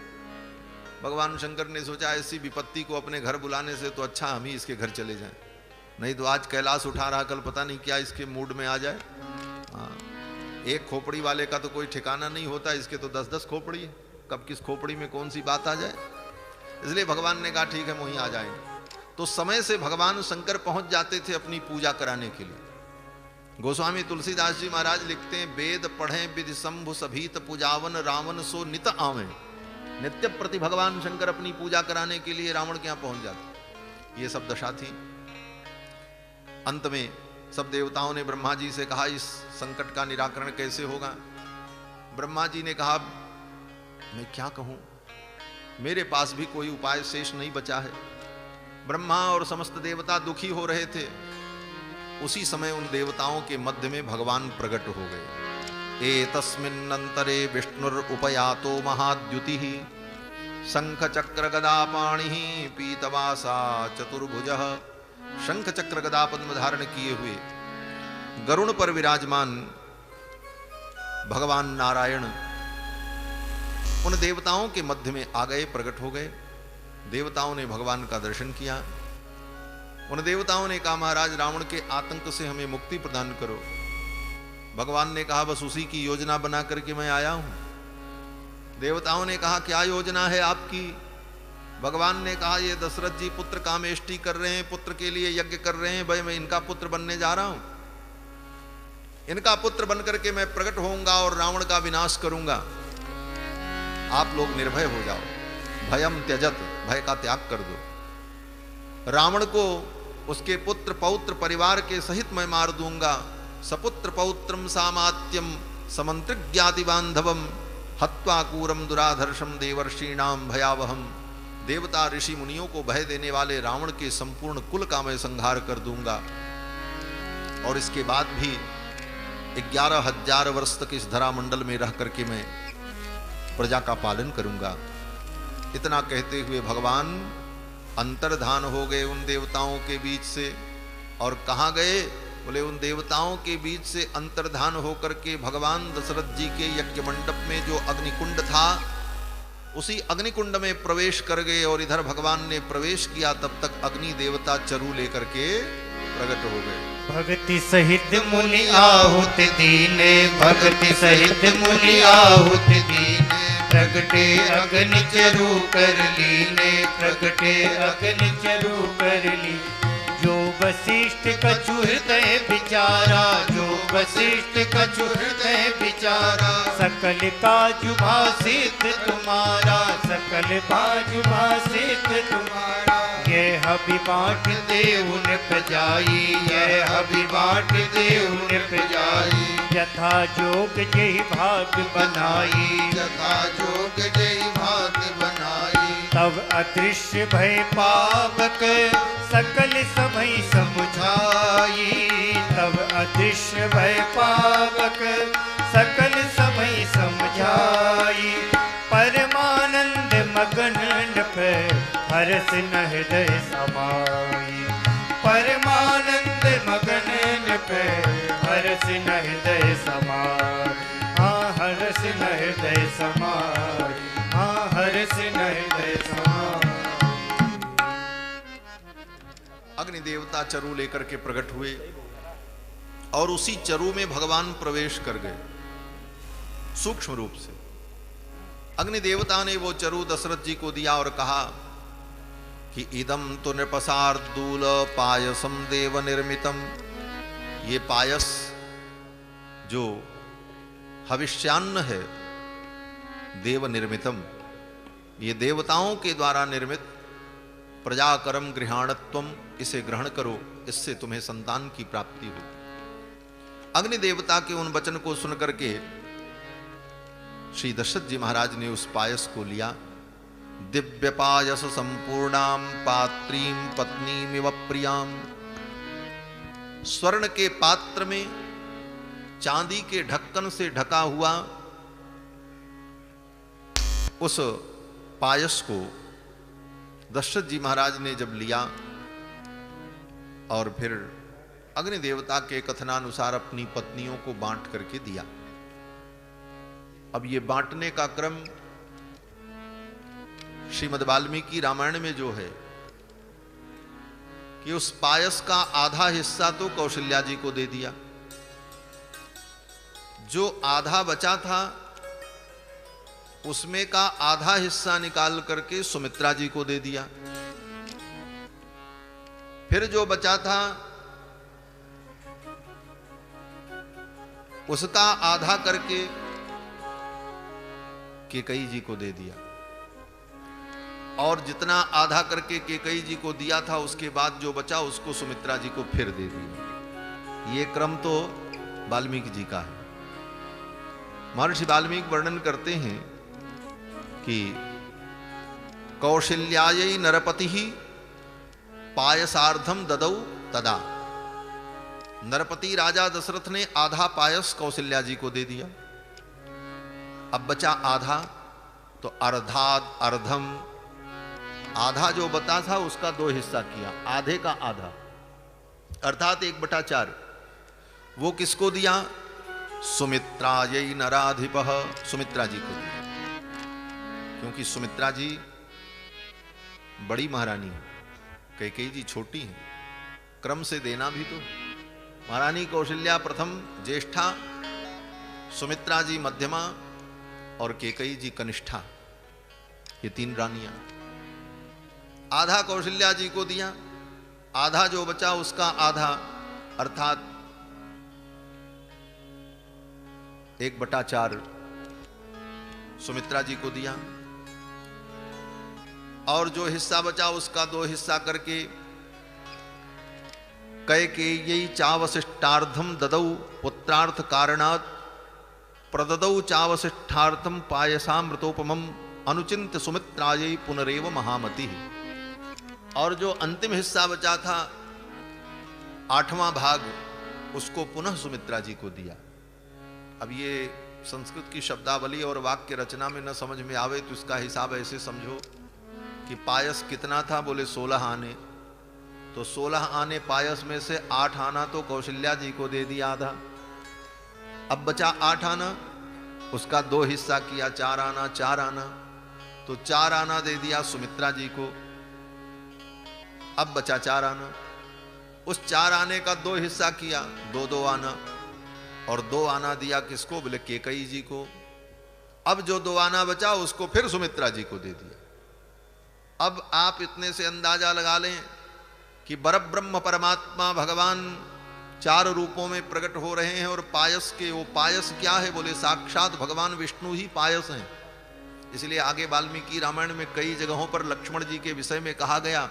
भगवान शंकर ने सोचा ऐसी विपत्ति को अपने घर बुलाने से तो अच्छा हम ही इसके घर चले जाएं, नहीं तो आज कैलाश उठा रहा, कल पता नहीं क्या इसके मूड में आ जाए। हाँ, एक खोपड़ी वाले का तो कोई ठिकाना नहीं होता, इसके तो 10-10 खोपड़ी है, कब किस खोपड़ी में कौन सी बात आ जाए। इसलिए भगवान ने कहा ठीक है हम वहीं आ जाएंगे। तो समय से भगवान शंकर पहुंच जाते थे अपनी पूजा कराने के लिए। गोस्वामी तुलसीदास जी महाराज लिखते हैं, वेद पढ़े विधि शंभु सभीत पूजावन रावण सो नित आवे। नित्य प्रति भगवान शंकर अपनी पूजा कराने के लिए रावण के यहां पहुंच जाते। ये सब दशा थी। अंत में सब देवताओं ने ब्रह्मा जी से कहा इस संकट का निराकरण कैसे होगा। ब्रह्मा जी ने कहा मैं क्या कहूं, मेरे पास भी कोई उपाय शेष नहीं बचा है। ब्रह्मा और समस्त देवता दुखी हो रहे थे। उसी समय उन देवताओं के मध्य में भगवान प्रकट हो गए। एतस्मिन्नन्तरे विष्णुरुपयातो महाद्युतिः शंख चक्र गदा पाणिः पीतवासा चतुर्भुजः। शंख चक्र गदा पद्म धारण किए हुए गरुण पर विराजमान भगवान नारायण उन देवताओं के मध्य में आ गए, प्रकट हो गए। देवताओं ने भगवान का दर्शन किया। उन देवताओं ने कहा महाराज रावण के आतंक से हमें मुक्ति प्रदान करो। भगवान ने कहा बस उसी की योजना बना करके मैं आया हूं। देवताओं ने कहा क्या योजना है आपकी? भगवान ने कहा ये दशरथ जी पुत्र कामेष्टि कर रहे हैं, पुत्र के लिए यज्ञ कर रहे हैं, भाई मैं इनका पुत्र बनने जा रहा हूं। इनका पुत्र बनकर के मैं प्रकट होऊंगा और रावण का विनाश करूंगा। आप लोग निर्भय हो जाओ, भयम त्यजत, भय का त्याग कर दो। रावण को उसके पुत्र पौत्र परिवार के सहित मैं मार दूंगा। सपुत्र पौत्रम सामात्यम समंत्रिज्ञाति बांधवम हत्वा कूरम दुराधर्षम देवर्षीणाम भयावहम। देवता ऋषि मुनियों को भय देने वाले रावण के संपूर्ण कुल का मैं संहार कर दूंगा और इसके बाद भी 11,000 वर्ष तक इस धरा मंडल में रह करके मैं प्रजा का पालन करूंगा। इतना कहते हुए भगवान अंतर्धान हो गए उन देवताओं के बीच से। और कहाँ गए? बोले उन देवताओं के बीच से अंतर्धान होकर के भगवान दशरथ जी के यज्ञ मंडप में जो अग्निकुंड था उसी अग्निकुंड में प्रवेश कर गए। और इधर भगवान ने प्रवेश किया तब तक अग्नि देवता चरु लेकर के प्रकट हो गए। भक्ति सहित मुनि आहुत दीने, भक्ति सहित मुनि आहुत दीने, प्रगटे अग्नि चरु कर लीने, प्रगटे अग्नि चरु कर ली। जो वशिष्ठ कछु हृदय विचारा, जो वशिष्ठ कछु हृदय विचारा, सकल काजु भाषित तुम्हारा, सकल काजु भाषित तुम्हारा। यह हबि बाँट देउन प्रजाई, यह हबि बाँट देउन प्रजाई। यथा जोग जय भाग बनाई, यथा जोग जय भाग बनाई। तब अदृश्य भय पावक सकल समय समुझाई, तब अदृश्य भय पावक सकल समय समझाई। परमानंद मगन नभ हर्ष न हृदय समाई, परमानंद मगन नभ हर्ष न हृदय समाई। हाँ हर्ष न हृदय समाई, हाँ हर्ष न हृदय समाई। अग्नि देवता चरु लेकर के प्रकट हुए और उसी चरु में भगवान प्रवेश कर गए सूक्ष्म रूप से। अग्नि देवता ने वो चरु दशरथ जी को दिया और कहा कि इदम तो नृपसार्दूल पायसम देव निर्मितम। ये पायस जो हविष्यान्न है देव निर्मितम, ये देवताओं के द्वारा निर्मित। प्रजाकरम गृहाणत्वम, इसे ग्रहण करो, इससे तुम्हें संतान की प्राप्ति हो। अग्नि देवता के उन वचन को सुनकर के श्री दशरथ जी महाराज ने उस पायस को लिया। दिव्य पायस संपूर्णाम पात्रीम पत्नीमिव प्रियाम। स्वर्ण के पात्र में चांदी के ढक्कन से ढका हुआ उस पायस को दशरथ जी महाराज ने जब लिया और फिर अग्नि देवता के कथनानुसार अपनी पत्नियों को बांट करके दिया। अब ये बांटने का क्रम श्रीमद् वाल्मीकि रामायण में जो है कि उस पायस का आधा हिस्सा तो कौशल्या जी को दे दिया, जो आधा बचा था उसमें का आधा हिस्सा निकाल करके सुमित्रा जी को दे दिया। फिर जो बचा था उसका आधा करके केकई जी को दे दिया और जितना आधा करके केकई जी को दिया था उसके बाद जो बचा उसको सुमित्रा जी को फिर दे दिया। ये क्रम तो वाल्मीकि जी का है। महर्षि वाल्मीकि वर्णन करते हैं कि कौशल्यायै नरपतिः पायसार्धम ददौ तदा। नरपति राजा दशरथ ने आधा पायस कौशल्या जी को दे दिया। अब बचा आधा, तो अर्धाद अर्धम, आधा जो बता था उसका 2 हिस्सा किया, आधे का आधा अर्थात 1/4 वो किसको दिया? सुमित्रायै नराधिपः, सुमित्रा जी को दिया। क्योंकि सुमित्रा जी बड़ी महारानी है, कैकेयी जी छोटी हैं। क्रम से देना भी तो। महारानी कौशल्या प्रथम ज्येष्ठा, सुमित्रा जी मध्यमा और केकई जी कनिष्ठा, ये 3 रानियां। आधा कौशल्या जी को दिया, आधा जो बचा उसका आधा अर्थात 1/4 सुमित्रा जी को दिया, और जो हिस्सा बचा उसका 2 हिस्सा करके कैकेयी चावशिष्टार्धम ददौ पुत्रार्थ कारणात् प्रददौ चावशिष्टार्थम पायसामृतोपमम अनुचिंत्य सुमित्रायै पुनरेव महामति। और जो अंतिम हिस्सा बचा था 8वां भाग, उसको पुनः सुमित्रा जी को दिया। अब ये संस्कृत की शब्दावली और वाक्य रचना में न समझ में आवे तो इसका हिसाब ऐसे समझो कि पायस कितना था, बोले 16 आने, तो 16 आने पायस में से 8 आना तो कौशल्या जी को दे दिया आधा। अब बचा 8 आना, उसका 2 हिस्सा किया, 4 आना 4 आना, तो 4 आना दे दिया सुमित्रा जी को। अब बचा 4 आना, उस 4 आने का 2 हिस्सा किया, 2 आना, और 2 आना दिया किसको, बोले केकई जी को। अब जो 2 आना बचा उसको फिर सुमित्रा जी को दे दिया। अब आप इतने से अंदाजा लगा लें कि परब्रह्म परमात्मा भगवान 4 रूपों में प्रकट हो रहे हैं, और पायस के, वो पायस क्या है, बोले साक्षात भगवान विष्णु ही पायस हैं। इसलिए आगे वाल्मीकि रामायण में कई जगहों पर लक्ष्मण जी के विषय में कहा गया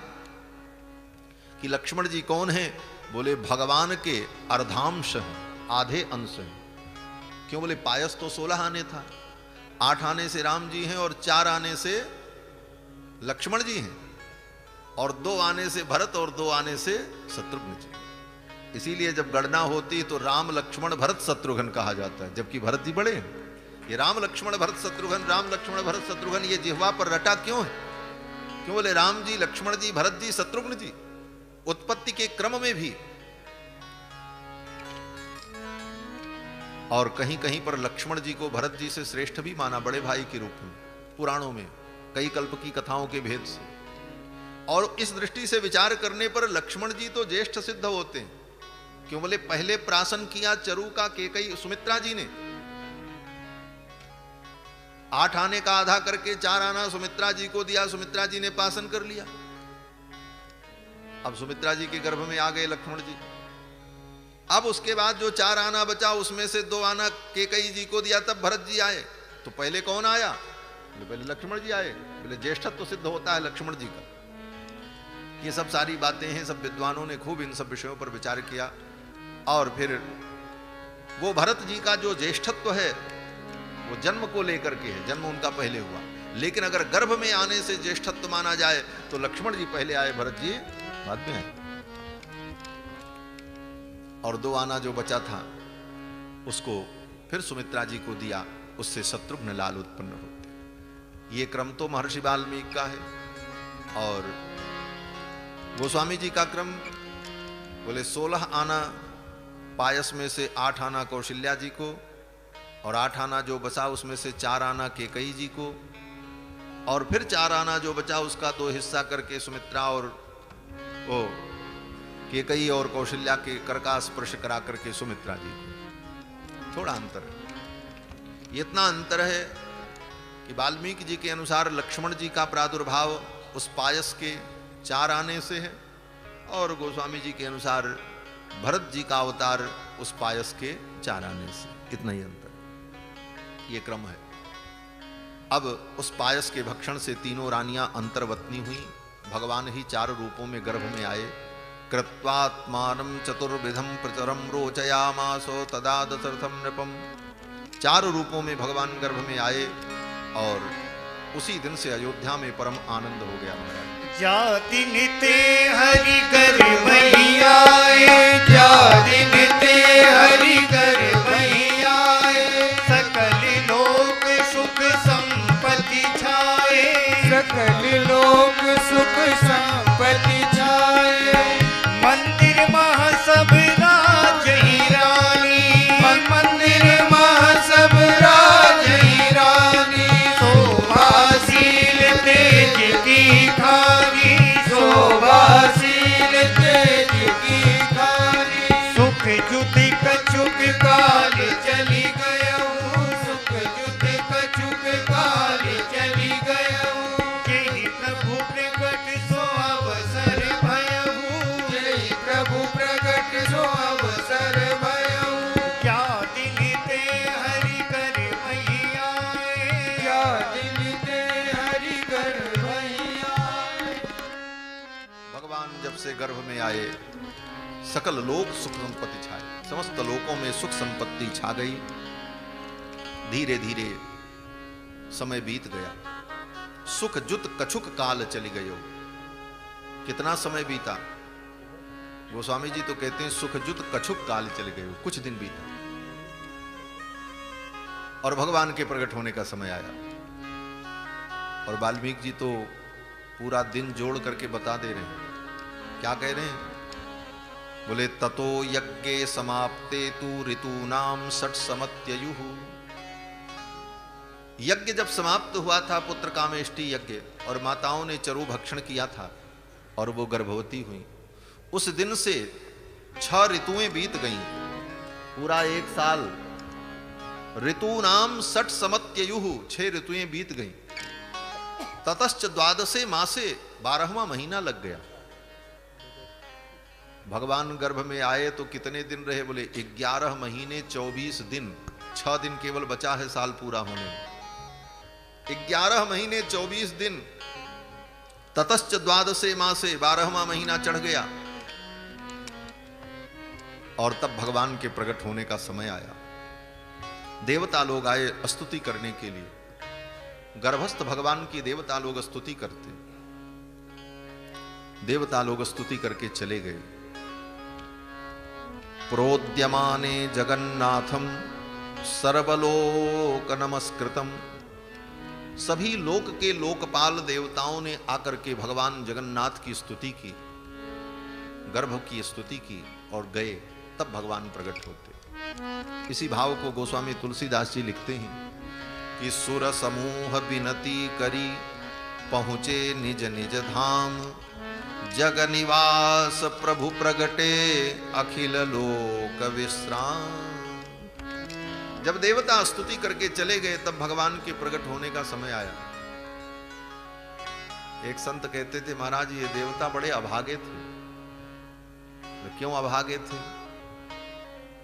कि लक्ष्मण जी कौन हैं, बोले भगवान के अर्धांश हैं, आधे अंश हैं। क्यों, बोले पायस तो 16 आने था, 8 आने से राम जी हैं और 4 आने से लक्ष्मण जी हैं, और 2 आने से भरत और 2 आने से शत्रुघ्न जी। इसीलिए जब गणना होती तो राम लक्ष्मण भरत शत्रुघ्न कहा जाता है, जबकि भरत जी बड़े हैं। ये राम लक्ष्मण भरत शत्रुघ्न, राम लक्ष्मण भरत शत्रुघ्न, ये जिह्वा पर रटा क्यों है? क्यों, बोले राम जी, लक्ष्मण जी, भरत जी, शत्रुघ्न जी, उत्पत्ति के क्रम में भी। और कहीं कहीं पर लक्ष्मण जी को भरत जी से श्रेष्ठ भी माना, बड़े भाई के रूप में, पुराणों में कई कल्प की कथाओं के भेद से। और इस दृष्टि से विचार करने पर लक्ष्मण जी तो ज्येष्ठ सिद्ध होते हैं। क्यों, बोले पहले प्राशन किया चरु का केकई सुमित्रा जी ने, 8 आने का आधा करके 4 आना सुमित्रा जी को दिया, सुमित्रा जी ने पासन कर लिया। अब सुमित्रा जी के गर्भ में आ गए लक्ष्मण जी। अब उसके बाद जो 4 आना बचा उसमें से 2 आना केकई जी को दिया, तब भरत जी आए। तो पहले कौन आया, पहले लक्ष्मण जी आए। बोले ज्येष्ठत्व तो सिद्ध होता है लक्ष्मण जी का। ये सब सारी बातें हैं, सब विद्वानों ने खूब इन सब विषयों पर विचार किया। और फिर वो भरत जी का जो ज्येष्ठत्व है वो जन्म को लेकर के है, जन्म उनका पहले हुआ। लेकिन अगर गर्भ में आने से ज्येष्ठत्व माना जाए तो लक्ष्मण जी पहले आए, भरत जी बाद में आए। और 2 आना जो बचा था उसको फिर सुमित्रा जी को दिया, उससे शत्रुघ्न लाल उत्पन्न होते। ये क्रम तो महर्षि वाल्मीकि का है। और गोस्वामी जी का क्रम, बोले 16 आना पायस में से 8 आना कौशल्या जी को, और 8 आना जो बचा उसमें से 4 आना केकई जी को, और फिर 4 आना जो बचा उसका 2 हिस्सा करके सुमित्रा और वो केकई और कौशल्या के कर का स्पर्श करा करके सुमित्रा जी को। थोड़ा अंतर है, इतना अंतर है कि वाल्मीकि जी के अनुसार लक्ष्मण जी का प्रादुर्भाव उस पायस के 4 आने से है, और गोस्वामी जी के अनुसार भरत जी का अवतार उस पायस के 4 आने से। इतना ही अंतर, ये क्रम है। अब उस पायस के भक्षण से 3 रानियां अंतर्वतनी हुई, भगवान ही 4 रूपों में गर्भ में आए। कृत्वात्मानं चतुर्विधम प्रचरम रोचयामासो तदा दशरथम नृपम। 4 रूपों में भगवान गर्भ में आए, और उसी दिन से अयोध्या में परम आनंद हो गया महाराज। जा दिन ते हरि कर मैयाए, जा दिन ते हरि कर मैयाए, सकल लोक सुख संपत्ति छाए, सकल लोक सुख संपत्ति छाए। मंदिर महा सब राज ही रानी, मंदिर महा सब राज ही रानी, शोभाशील तेज की खानी, शोभाशील तेज की से गर्भ में आए सकल लोक सुख संपत्ति छाए, समस्त लोकों में सुख संपत्ति छा गई। धीरे धीरे समय बीत गया, सुख जुत कछुक काल चली गयो। कितना समय बीता? गोस्वामी जी तो कहते हैं सुख जुत कछुक काल चली गयो, कुछ दिन बीता और भगवान के प्रकट होने का समय आया। और वाल्मीकि जी तो पूरा दिन जोड़ करके बता दे रहे हैं। क्या कह रहे हैं? बोले ततो यज्ञे समाप्ते तु ऋतूनाम षट समत्ययुः। यज्ञ जब समाप्त हुआ था, पुत्र कामेष्टि यज्ञ, और माताओं ने चरु भक्षण किया था और वो गर्भवती हुई, उस दिन से 6 ऋतुएं बीत गईं, पूरा 1 साल। ऋतूनाम षट समत्ययुः, 6 ऋतुएं बीत गईं। ततश्च द्वादशे मासे, 12वां महीना लग गया। भगवान गर्भ में आए तो कितने दिन रहे? बोले 11 महीने 24 दिन, 6 दिन केवल बचा है साल पूरा होने में। 11 महीने 24 दिन। ततश्च द्वादशे मासे, 12वां महीना चढ़ गया और तब भगवान के प्रकट होने का समय आया। देवता लोग आए स्तुति करने के लिए। गर्भस्थ भगवान की देवता लोग स्तुति करते, देवता लोग स्तुति करके चले गए। प्रोद्यमाने जगन्नाथम सर्वलोक नमस्कृतम। सभी लोक के लोकपाल देवताओं ने आकर के भगवान जगन्नाथ की स्तुति की, गर्भ की स्तुति की और गए। तब भगवान प्रकट होते। इसी भाव को गोस्वामी तुलसीदास जी लिखते हैं कि सुर समूह विनती करी पहुंचे निज निज धाम, जग निवास प्रभु प्रगटे अखिल लोक विश्राम। जब देवता स्तुति करके चले गए तब भगवान के प्रकट होने का समय आया। एक संत कहते थे, महाराज ये देवता बड़े अभागे थे। क्यों अभागे थे?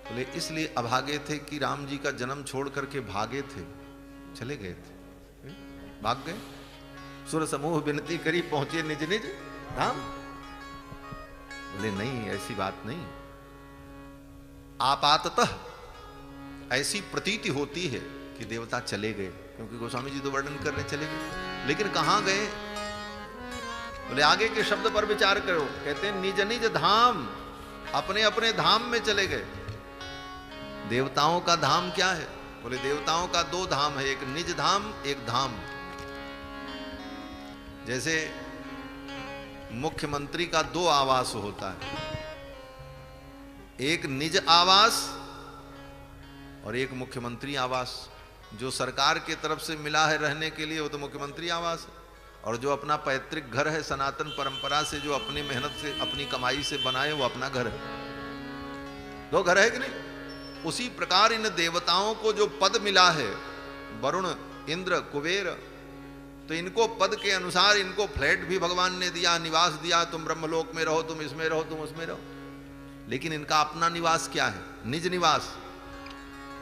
बोले इसलिए अभागे थे कि राम जी का जन्म छोड़ करके भागे थे, चले गए थे, भाग गए। सुर समूह विनती करी पहुंचे निज निज धाम। बोले नहीं, ऐसी बात नहीं। आपाततः ऐसी प्रतीति होती है कि देवता चले गए, क्योंकि गोस्वामी जी तो वर्णन करने चले गए, लेकिन कहां गए? बोले आगे के शब्द पर विचार करो। कहते हैं निज निज धाम, अपने अपने धाम में चले गए। देवताओं का धाम क्या है? बोले देवताओं का 2 धाम है, एक निज धाम, एक धाम। जैसे मुख्यमंत्री का 2 आवास होता है, एक निज आवास और एक मुख्यमंत्री आवास। जो सरकार की तरफ से मिला है रहने के लिए वो तो मुख्यमंत्री आवास है, और जो अपना पैतृक घर है सनातन परंपरा से, जो अपनी मेहनत से अपनी कमाई से बनाए, वो अपना घर है। 2 घर है कि नहीं? उसी प्रकार इन देवताओं को जो पद मिला है, वरुण इंद्र कुबेर, तो इनको पद के अनुसार इनको फ्लैट भी भगवान ने दिया, निवास दिया। तुम ब्रह्मलोक में रहो, तुम इसमें रहो, तुम उसमें रहो, लेकिन इनका अपना निवास क्या है? निज निवास।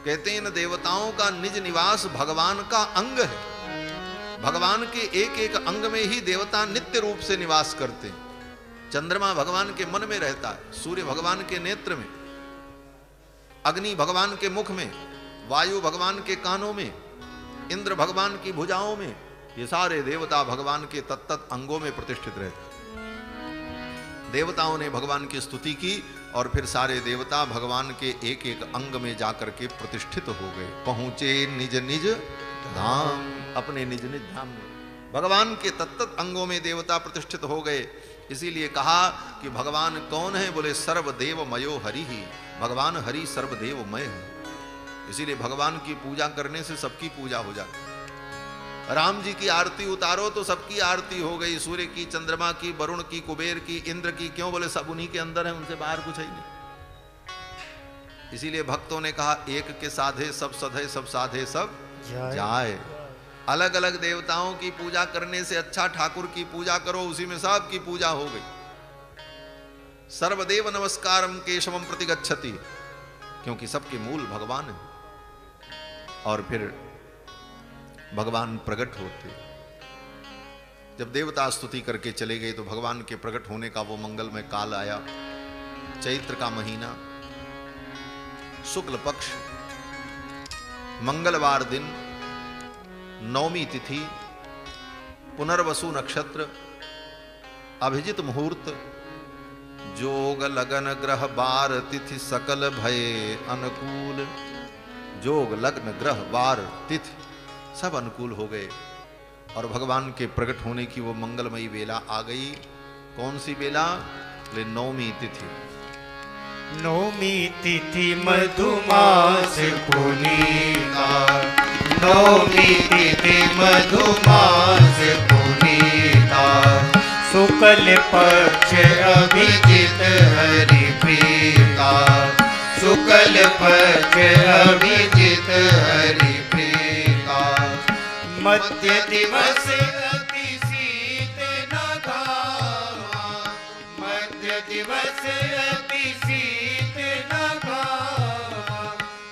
कहते हैं इन देवताओं का निज निवास भगवान का अंग है। भगवान के एक एक अंग में ही देवता नित्य रूप से निवास करते हैं। चंद्रमा भगवान के मन में रहता है, सूर्य भगवान के नेत्र में, अग्नि भगवान के मुख में, वायु भगवान के कानों में, इंद्र भगवान की भुजाओं में। ये सारे देवता भगवान के तत्त अंगों में प्रतिष्ठित रहते। देवताओं ने भगवान की स्तुति की और फिर सारे देवता भगवान के एक एक अंग में जाकर के प्रतिष्ठित हो गए। पहुंचे निज निज धाम, अपने निज निज धाम में भगवान के तत्त अंगों में देवता प्रतिष्ठित हो गए। इसीलिए कहा कि भगवान कौन है? बोले सर्वदेवमयो हरि ही। भगवान हरि सर्वदेवमय है, इसीलिए भगवान की पूजा करने से सबकी पूजा हो जाती। राम जी की आरती उतारो तो सबकी आरती हो गई, सूर्य की, चंद्रमा की, वरुण की, कुबेर की, इंद्र की। क्यों? बोले सब उन्हीं के अंदर है, उनसे बाहर कुछ है नहीं। इसीलिए भक्तों ने कहा एक के साधे सब सधे, सब साधे सब जाए। अलग अलग देवताओं की पूजा करने से अच्छा ठाकुर की पूजा करो, उसी में सबकी पूजा हो गई। सर्वदेव नमस्कारम केशवम प्रतिगच्छति, क्योंकि सबके मूल भगवान है। और फिर भगवान प्रकट होते। जब देवता स्तुति करके चले गए तो भगवान के प्रकट होने का वो मंगलमय काल आया। चैत्र का महीना, शुक्ल पक्ष, मंगलवार दिन, नवमी तिथि, पुनर्वसु नक्षत्र, अभिजित मुहूर्त, जोग लगन ग्रह वार तिथि सकल भय अनुकूल। जोग लग्न ग्रह वार तिथि सब अनुकूल हो गए और भगवान के प्रकट होने की वो मंगलमयी बेला आ गई। कौन सी बेला? ले नवमी तिथि। नवमी तिथि मधुमास पुनीता, नवमी तिथि मधुमास पुनीता, शुक्ल पक्ष अभिजित हरि प्रीता, शुक्ल पक्ष अभिजित हरि प्रीता, मध्य दिवस अति शीत न घामा, मध्य दिवस अति शीत न घामा,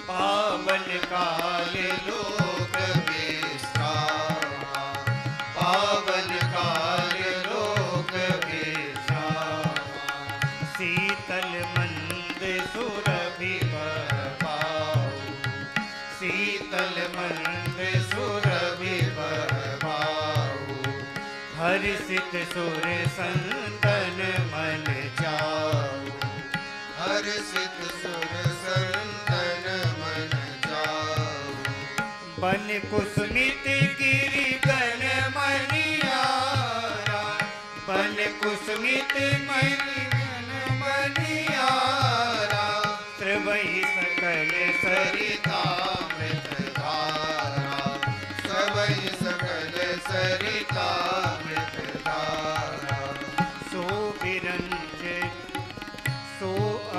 पावन काल लोक विश्रामा, पावन काल लोक विश्रामा, शीतल मंद सुरभि बहबाऊ, शीतल मंद सुरभि बहबाऊ, हर्षित सुर संतन मन जाऊ, हर्षित सुर संतन मन जाऊ, बन कुसुमित गिरि गण मनियारा, बन कुसुमित मणि गण मनियारा, त्रिवई सकल सरितामृत धारा, त्रिवई सकल सरितामृत धारा, सो विरंच सो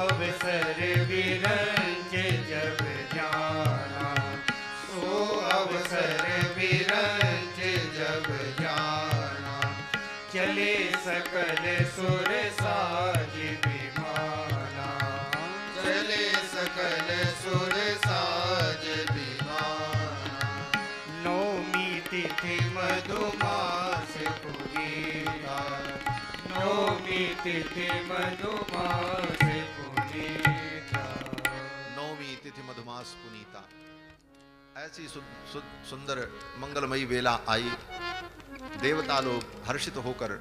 अवसर विरंच जब जाना, सो अवसर विरंच जब जाना, चले सकल सुर साज विमाना, चले सकल सुर साज विमाना, नवमी तिथि मधुमास पुनीता, नवमी तिथि मधुमास पुनीता, नवमी तिथि मधुमास पुनीता। ऐसी सुंदर मंगलमयी बेला आई। देवता लोग हर्षित होकर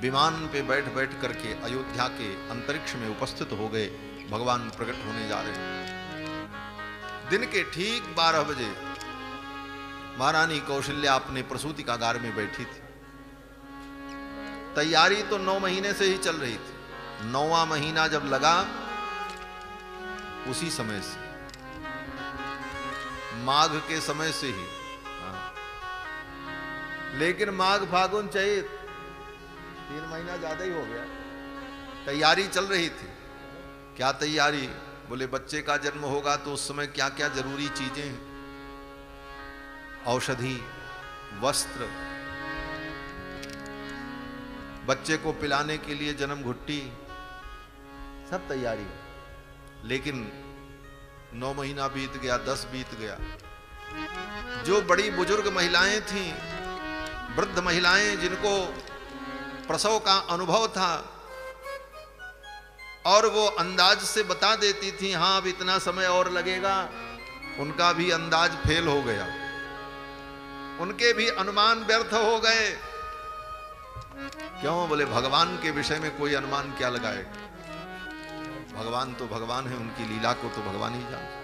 विमान पे बैठ बैठ करके अयोध्या के अंतरिक्ष में उपस्थित हो गए। भगवान प्रकट होने जा रहे। दिन के ठीक 12 बजे महारानी कौशल्या अपने प्रसूति कागार में बैठी थी। तैयारी तो 9 महीने से ही चल रही थी। 9वां महीना जब लगा उसी समय से, माघ के समय से ही, लेकिन माघ फागुन चैत 3 महीना ज्यादा ही हो गया। तैयारी चल रही थी। क्या तैयारी? बोले बच्चे का जन्म होगा तो उस समय क्या क्या जरूरी चीजें हैं, औषधि, वस्त्र, बच्चे को पिलाने के लिए जन्म घुट्टी, सब तैयारी। लेकिन 9 महीना बीत गया, 10 बीत गया। जो बड़ी बुजुर्ग महिलाएं थीं, वृद्ध महिलाएं जिनको प्रसव का अनुभव था और वो अंदाज से बता देती थी हाँ अब इतना समय और लगेगा, उनका भी अंदाज फेल हो गया। उनके भी अनुमान व्यर्थ हो गए। क्यों? बोले भगवान के विषय में कोई अनुमान क्या लगाए? भगवान तो भगवान है, उनकी लीला को तो भगवान ही जानते।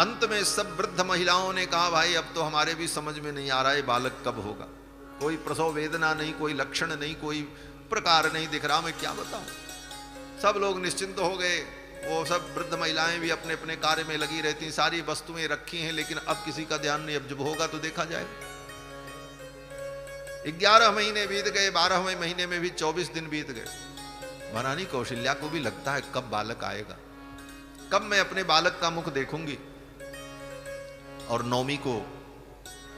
अंत में सब वृद्ध महिलाओं ने कहा भाई अब तो हमारे भी समझ में नहीं आ रहा है बालक कब होगा। कोई प्रसव वेदना नहीं, कोई लक्षण नहीं, कोई प्रकार नहीं दिख रहा, मैं क्या बताऊं। सब लोग निश्चिंत हो गए। वो सब वृद्ध महिलाएं भी अपने अपने कार्य में लगी रहती, सारी वस्तुएं रखी हैं, लेकिन अब किसी का ध्यान नहीं। अब जब होगा तो देखा जाएगा। 11 महीने बीत गए, 12वें महीने में भी 24 दिन बीत गए। महारानी कौशल्या को भी लगता है कब बालक आएगा, कब मैं अपने बालक का मुख देखूंगी। और नवमी को,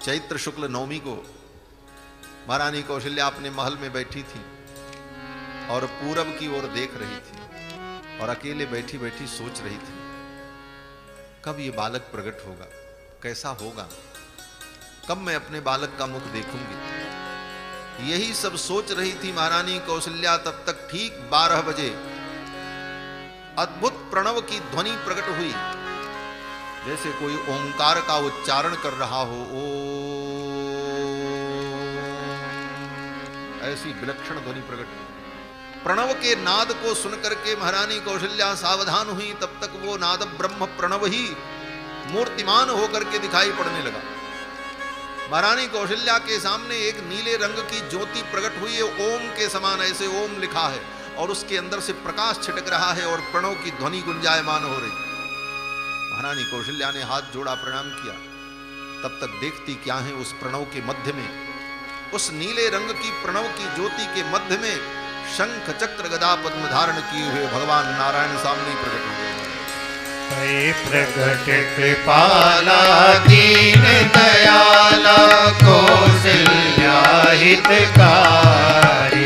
चैत्र शुक्ल नवमी को, महारानी कौशल्या अपने महल में बैठी थी और पूरब की ओर देख रही थी और अकेले बैठी बैठी सोच रही थी कब ये बालक प्रकट होगा, कैसा होगा, कब मैं अपने बालक का मुख देखूंगी। यही सब सोच रही थी महारानी कौशल्या, तब तक ठीक 12 बजे अद्भुत प्रणव की ध्वनि प्रकट हुई, जैसे कोई ओंकार का उच्चारण कर रहा हो। ओ ऐसी विलक्षण ध्वनि प्रकट हुई। प्रणव के नाद को सुनकर के महारानी कौशल्या सावधान हुई। तब तक वो नाद ब्रह्म प्रणव ही मूर्तिमान होकर के दिखाई पड़ने लगा। महारानी कौशल्या के सामने एक नीले रंग की ज्योति प्रकट हुई है, ओम के समान, ऐसे ओम लिखा है और उसके अंदर से प्रकाश छिटक रहा है और प्रणव की ध्वनि गुंजायमान हो रही। महारानी कौशल्या ने हाथ जोड़ा, प्रणाम किया। तब तक देखती क्या है, उस प्रणव के मध्य में, उस नीले रंग की प्रणव की ज्योति के मध्य में शंख चक्र गदा पद्म धारण किए हुए भगवान नारायण सामने प्रकट हो गए। प्रकट कृपाला दीन दयाला कौशल्या हितकारी,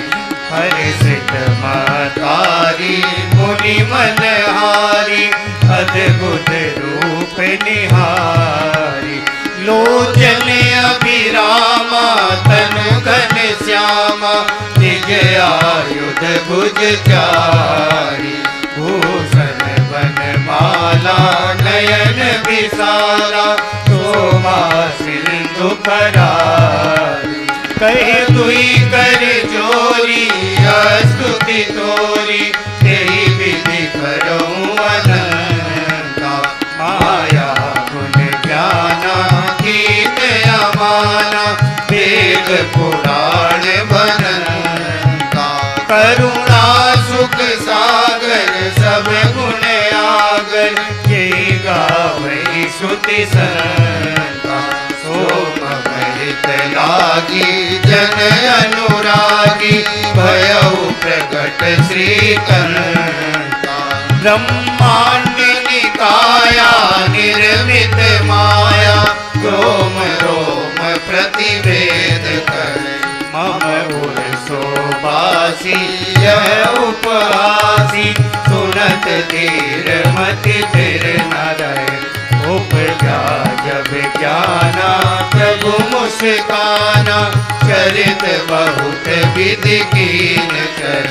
हर्षित महतारी मुनि मनहारी, अद्भुत रूप निहारी, लोचन अभिरामा तनु घन श्यामा, निज आयुध भुज चारी, भूषण वनमाला नयन विशाला, शोभा सिंधु करारी, कही दुई कर जोरी स्तुति तोरी, तेरी विधि करूं अनंता, माया गुण ज्ञाना गीत अमाना, वेद पुराण बनंता, करुणा सुख सागर सब गुण आगर, ये गावई श्रुति संता, सोम महित लागी जन अनुरागी, भयउ प्रकट श्रीकंता, ब्रह्मांड निकाया निर्मित माया, रोम रोम प्रतिवेद कर, मम उर शोभासी यह उपहासी, सुनत धीर मति फिर न रहे, उपजा जब ज्ञाना प्रभु मुस्काना, चरित बहुत विधि कीन कर,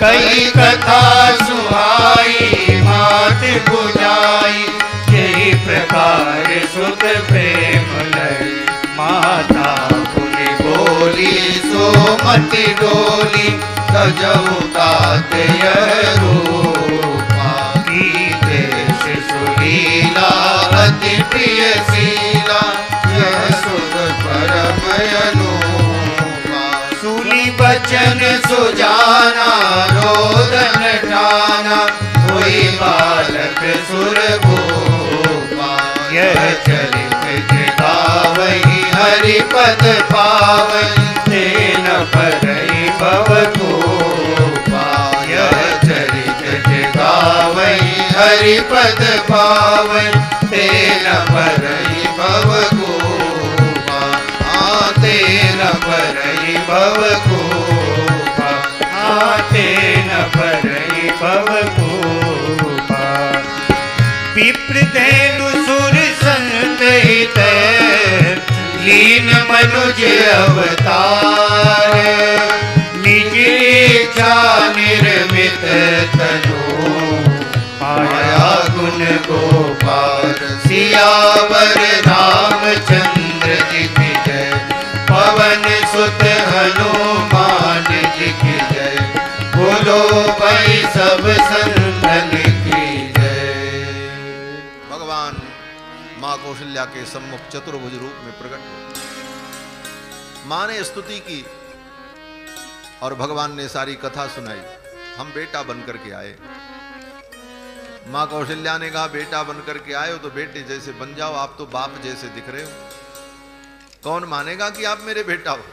कई कथा सुहाई मात बुझाई, यही प्रकार सुत प्रेम लई, माता पुनि बोली सोमति डोली, तजहु तात यह रूपा, गीते शिशुलीला अति प्रिय शीला, यह सुख परम अनुपा, सुनी बचन सुजाना रोदन ठाना, हुई बालक सुर भूपा, यह चरित गावई हरिपद पावई, तेन परई भव कोपा, यह चरित गावई हरिपद पावई, तेन परई भव कोपा, तेन परई भव कोपा, तेन परई भव कोपा, विप्रधेनु सुर संत हित, लीन मनुज अवतार, निज इच्छा निर्मित तनु, माया गुण गोपाल, सियावर रामचंद्र जी की जय, पवन सुत हनुमान जी की जय, बोलो भाई सब संतन की जय। भगवान मां कौशल्या के सम्मुख चतुर्भुज रूप में प्रकट हुए। मां ने स्तुति की और भगवान ने सारी कथा सुनाई। हम बेटा बनकर के आए। मां कौशल्या ने कहा, बेटा बनकर के आए हो तो बेटे जैसे बन जाओ, आप तो बाप जैसे दिख रहे हो, कौन मानेगा कि आप मेरे बेटा हो।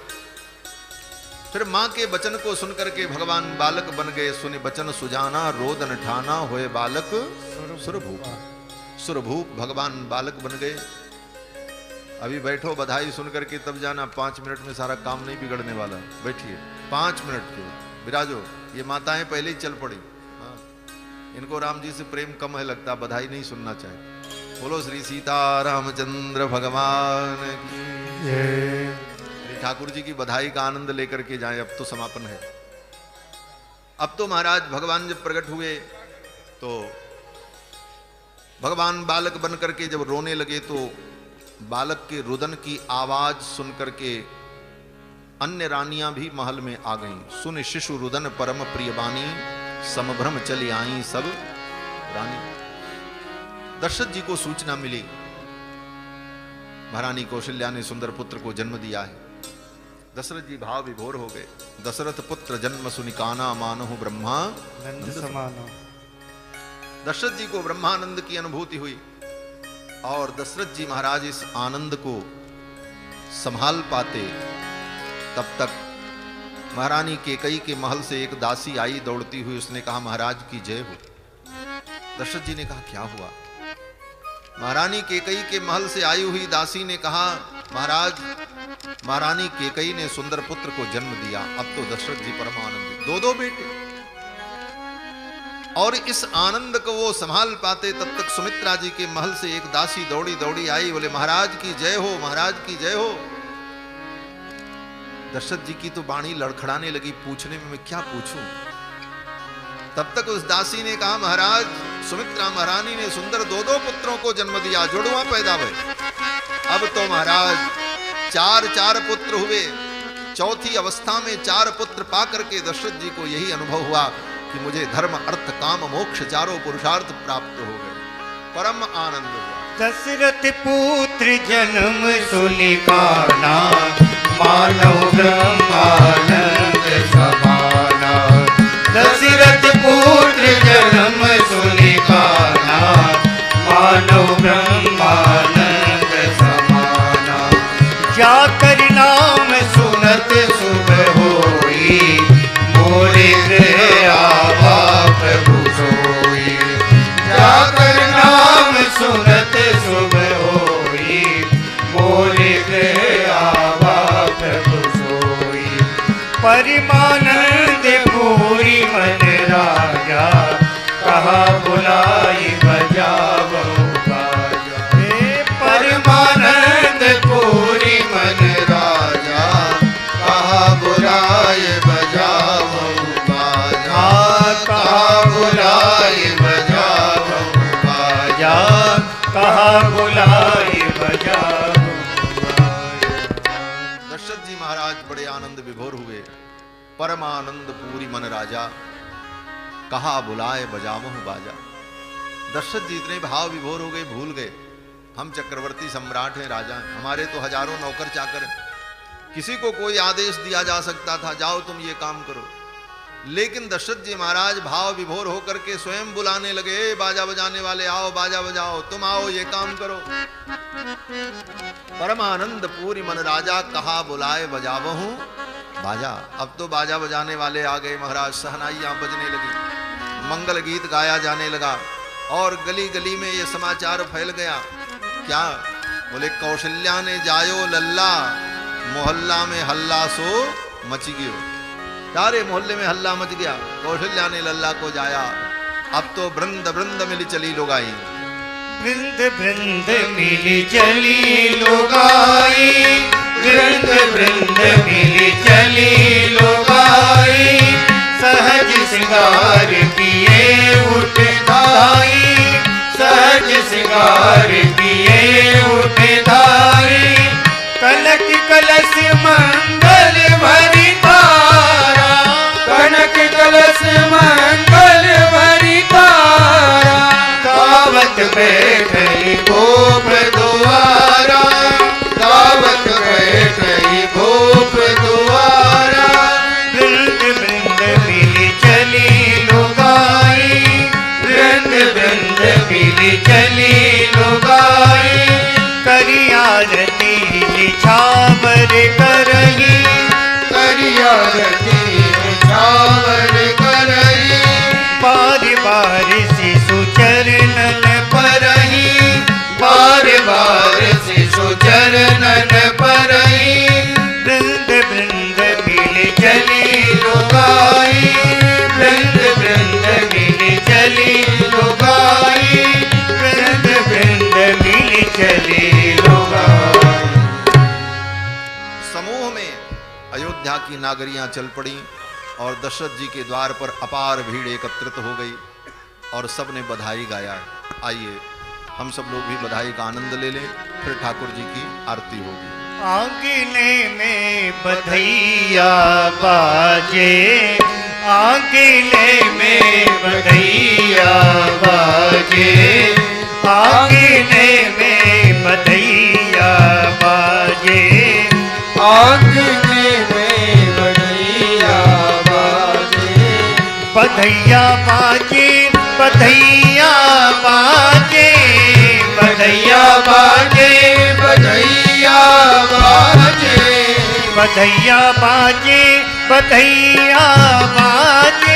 फिर मां के वचन को सुनकर के भगवान बालक बन गए। सुने बचन सुजाना रोदन ठाना, होए बालक सुरभूप। सुरभूप भगवान बालक बन गए। अभी बैठो, बधाई सुनकर के तब जाना। 5 मिनट में सारा काम नहीं बिगड़ने वाला। बैठिए 5 मिनट के विराजो। ये माताएं पहले ही चल पड़ी। हाँ, इनको राम जी से प्रेम कम है लगता, बधाई नहीं सुनना चाहिए। बोलो श्री सीता रामचंद्र भगवान की जय। ठाकुर जी की बधाई का आनंद लेकर के जाएं, अब तो समापन है। अब तो महाराज भगवान जब प्रकट हुए तो भगवान बालक बन करके जब रोने लगे तो बालक के रुदन की आवाज सुन करके अन्य रानियां भी महल में आ गईं। सुन शिशु रुदन परम प्रिय बानी, समभ्रम चली आई सब रानी। दशरथ जी को सूचना मिली महारानी कौशल्या ने सुंदर पुत्र को जन्म दिया है। दशरथ जी भाव विभोर हो गए। दशरथ पुत्र जन्म सुनिकाना मानहु ब्रह्मा नंद समाना। दशरथ जी को ब्रह्मानंद की अनुभूति हुई और दशरथ जी महाराज इस आनंद को संभाल पाते तब तक महारानी केकई के महल से एक दासी आई दौड़ती हुई। उसने कहा महाराज की जय हो। दशरथ जी ने कहा क्या हुआ? महारानी केकई के महल से आई हुई दासी ने कहा महाराज महारानी केकई ने सुंदर पुत्र को जन्म दिया। अब तो दशरथ जी परमानंदित, दो बेटे। और इस आनंद को वो संभाल पाते तब तक सुमित्रा जी के महल से एक दासी दौड़ी दौड़ी आई, बोले महाराज की जय हो, महाराज की जय हो। दशरथ जी की तो वाणी लड़खड़ाने लगी, पूछने में मैं क्या पूछूं। तब तक उस दासी ने कहा महाराज सुमित्रा महारानी ने सुंदर दो पुत्रों को जन्म दिया, जुड़वा पैदा हुए। अब तो महाराज चार पुत्र हुए। चौथी अवस्था में 4 पुत्र पाकर के दशरथ जी को यही अनुभव हुआ कि मुझे धर्म अर्थ काम मोक्ष चारों पुरुषार्थ प्राप्त हो गए। परम आनंद हुआ। दशरथ पुत्र जन्म सुनिकाना, मानव ब्रह्मानंद समाना। दशरथ पुत्र जन्म सुनिकाना, मानव ब्रह्मानंद समाना। जाकर नाम सुनत शुभ होई, मोरे गृह आवा प्रभु सोई। जाकर नाम सुनत शुभ होई, मोरे गृह आवा प्रभु सोई। परमानंद पूरी मन राजा, कहा बुलाई बजावो बाजा। परमानंद पूरी मन राजा, कहा बुलाए बजावो बाजा। कहा बुलाए बजावो बाजा, कहा बुलाए बजावो बाजा। दशरथ जी महाराज बड़े आनंद विभोर हुए। परमानंद पूरी मन राजा, कहा बुलाए बजावहु बाजा। दशरथ जी इतने भाव विभोर हो गए, भूल गए हम चक्रवर्ती सम्राट हैं, राजा हैं। हमारे तो हजारों नौकर चाकर हैं, किसी को कोई आदेश दिया जा सकता था जाओ तुम ये काम करो। लेकिन दशरथ जी महाराज भाव विभोर होकर के स्वयं बुलाने लगे, बाजा बजाने वाले आओ, बाजा बजाओ, तुम आओ ये काम करो। परमानंद पूरी मन राजा, कहा बुलाए बजावहु बाजा। अब तो बाजा बजाने वाले आ गए महाराज, शहनाइयां बजने लगी, मंगल गीत गाया जाने लगा और गली गली में ये समाचार फैल गया। क्या? बोले कौशल्या ने जायो लल्ला, मोहल्ला में हल्ला सो मच गयो। सारे मोहल्ले में हल्ला मच गया, कौशल्या ने लल्ला को जाया। अब तो वृंद वृंद मिली चली लोगाई, वृंद वृंद मिली चली लोगाई। वृंद वृंद मिली चली लोगाई। सहज श्रृंगार किए उठ धाई। सहज श्रृंगार किए उठ धाई। कनक कलश मंगल भरी तारा। कनक कलश मंगल भरी तारा। गावत बैठई गोप द्वारा। गावत बैठई गोप द्वारा। वृंद वृंद मिली चली लोगाई। वृंद वृंद मिली चली लोगाई। करियारती निछावर करही। करियारती निछावर करही। बार बार शिशु चरणन परही। बार बार शिशु चरणन परही। वृंद वृंद मिल चली लोगाई। वृंद वृंद मिल चली लोगाई। वृंद वृंद मिल चली लोगाई। समूह में अयोध्या की नागरियां चल पड़ी और दशरथ जी के द्वार पर अपार भीड़ एकत्रित हो गई और सब ने बधाई गाया। आइए हम सब लोग भी बधाई का आनंद ले लें, फिर ठाकुर जी की आरती होगी। आंगने में बधैया बाजे, आंगने में बधैया बाजे, आंगने में बधैया बाजे, आंगने में बधैया बाजे, बधैया बाजे, बधैया बाजे, बधैया बाजे, बधैया बाजे, बधैया बाजे, बधैया बाजे,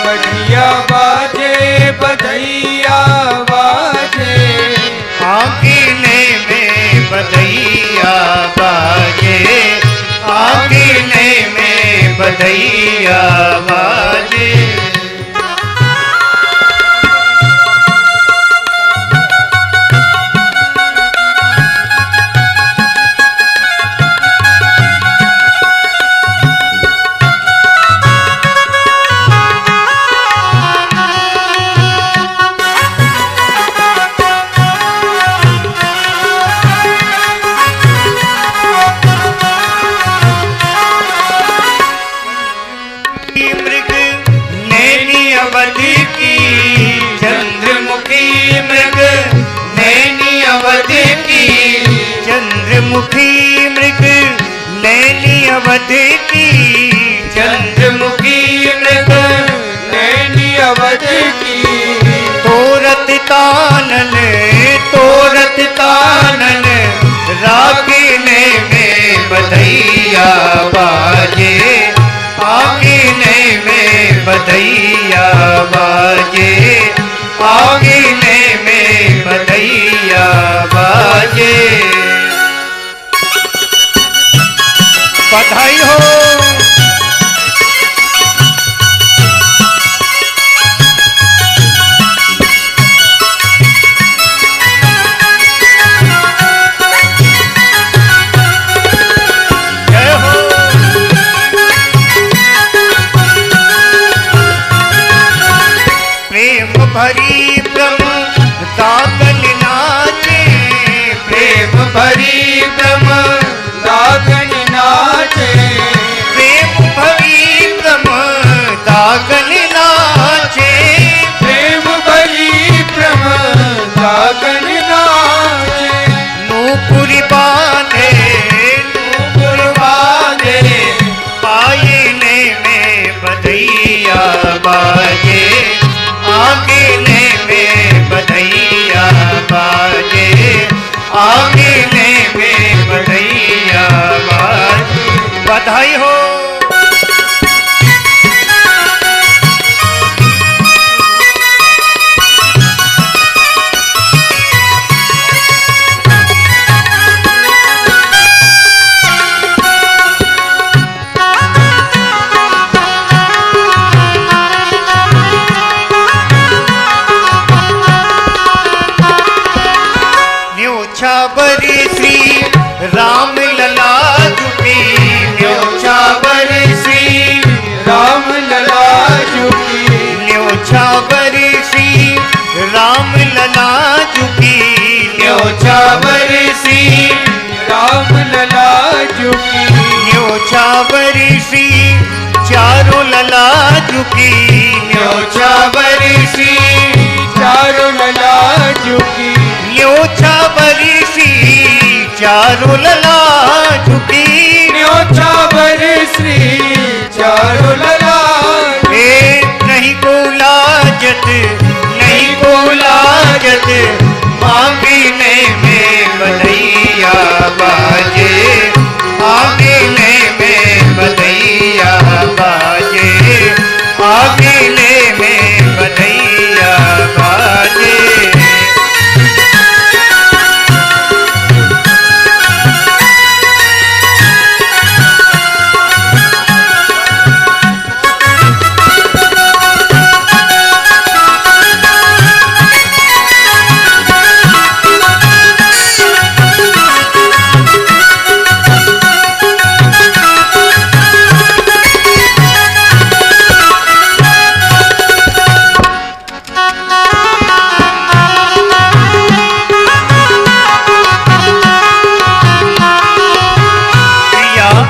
बधैया बाजे, बधैया बाजे, आंगने में बधैया बाजे, आंगने में बधैया बाजे। चंद्रमुखी मृग नैनी अवध की, चंद्रमुखी मृग नैनी अवध की, तोरत तानन, तोरत तानन, रागिने में बधैया बाजे, आगिने में बधैया बाजे, आगिने में बधैया बाजे। बधाई हो। जय हो। प्रेम भरी ब्रह्म दागन नाचे, प्रेम भरी ब्रह्म दागन नाचे, प्रेम भरी ब्रह्म दागन नाचे, प्रेम भरी ब्रह्म दागन नाचे, नूपुर बांधे, नूपुर बांधे, पायने में बधैया बाजे, आंगने में बधैया बाजे, आंगने में बधैया बाजे। बधाई हो। न्योछावर श्री राम लला झुकी, न्योछावर श्री राम लला झुकी, न्योछावर श्री राम लला झुकी, न्योछावर श्री राम लला झुकी, न्योछावर श्री चारों लला झुकी, न्योछावर श्री चारों लला झुकी, न्योछावर श्री चारों लला झुकी, न्योछावर श्री चारों लला ए नहीं को लाजत, नहीं को लाजत, मांगने में बधैया बाजे, आंगने में बधैया बाजे, आंगने में बधैया बाजे।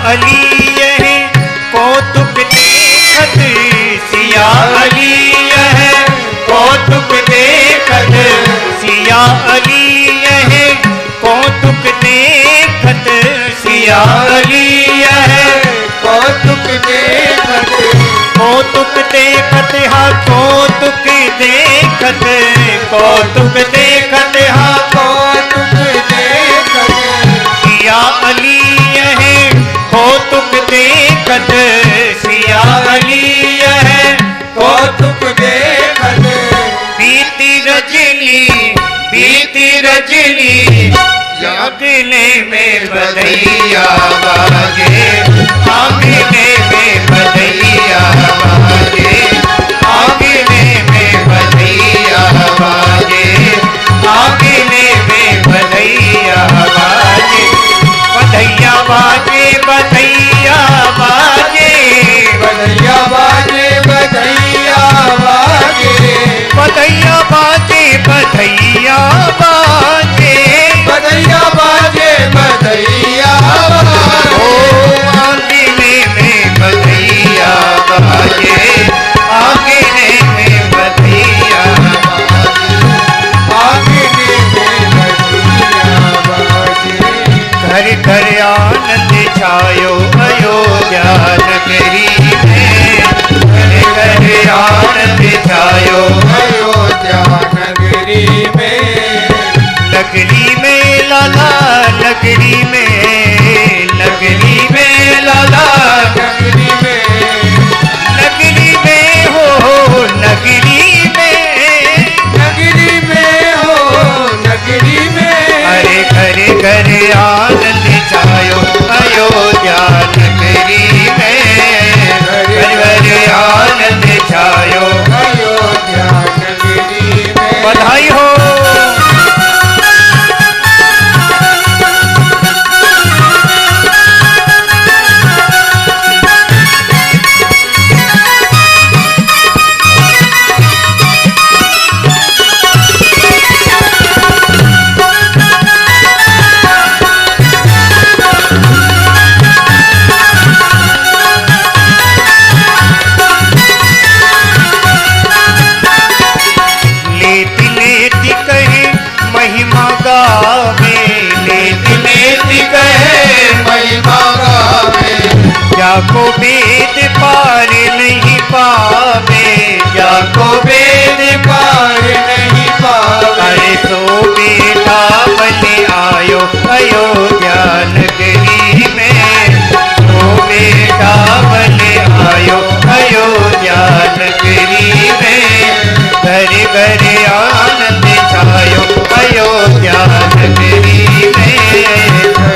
अली यह कौतुक देखत, सिया अली यह कौतुक देखत, सिया अली यह कौतुक देखत, सिया अली यह कौतुक देखत, कौतुक देखत हा कौतुक देखत, कौतुक देखत हा कौतुक देखत, सिया अली यह कौतुक देखत, सिया अली यह कौतुक देखत, बीती रजनी जागने में बधैया बाजे, आंगने में बधैया बाजे, आंगने में बधैया बाजे, आंगने में बधैया बाजे, बधैया बाजे, बधैया बाजे, बधैया बाजे, बधैया बाजे, बधैया बाजे, बधैया बाजे, बधैया बाजे, बधैया बाजे, ओ आंगने में बधैया बाजे, आंगने में बधैया आंगने में बधैया बाजे, घर घर आनंद छायो अयोध्या नगरी में, घर घर आनंद छायो अयोध्या नगरी में, नगरी में लाला, नगरी में, नगरी में लाला, नगरी में, नगरी में हो, नगरी में, नगरी में हो, नगरी में, अरे घर घर आनंद छायो अयोध्या नगरी में, घर घर आनंद छायो अयोध्या नगरी में, बधाई हो। लेती लेती कहे महिमा गावे, लेती लेती कहे महिमा गावे, जाको वेद पार नहीं पावे, जाको वेद पार नहीं पावे, अरे सो बेटा बने आयो अयोध्या नगरी में, सो बेटा बने आयो अयोध्या नगरी में, घर घर आनंद छायो अयोध्या नगरी में,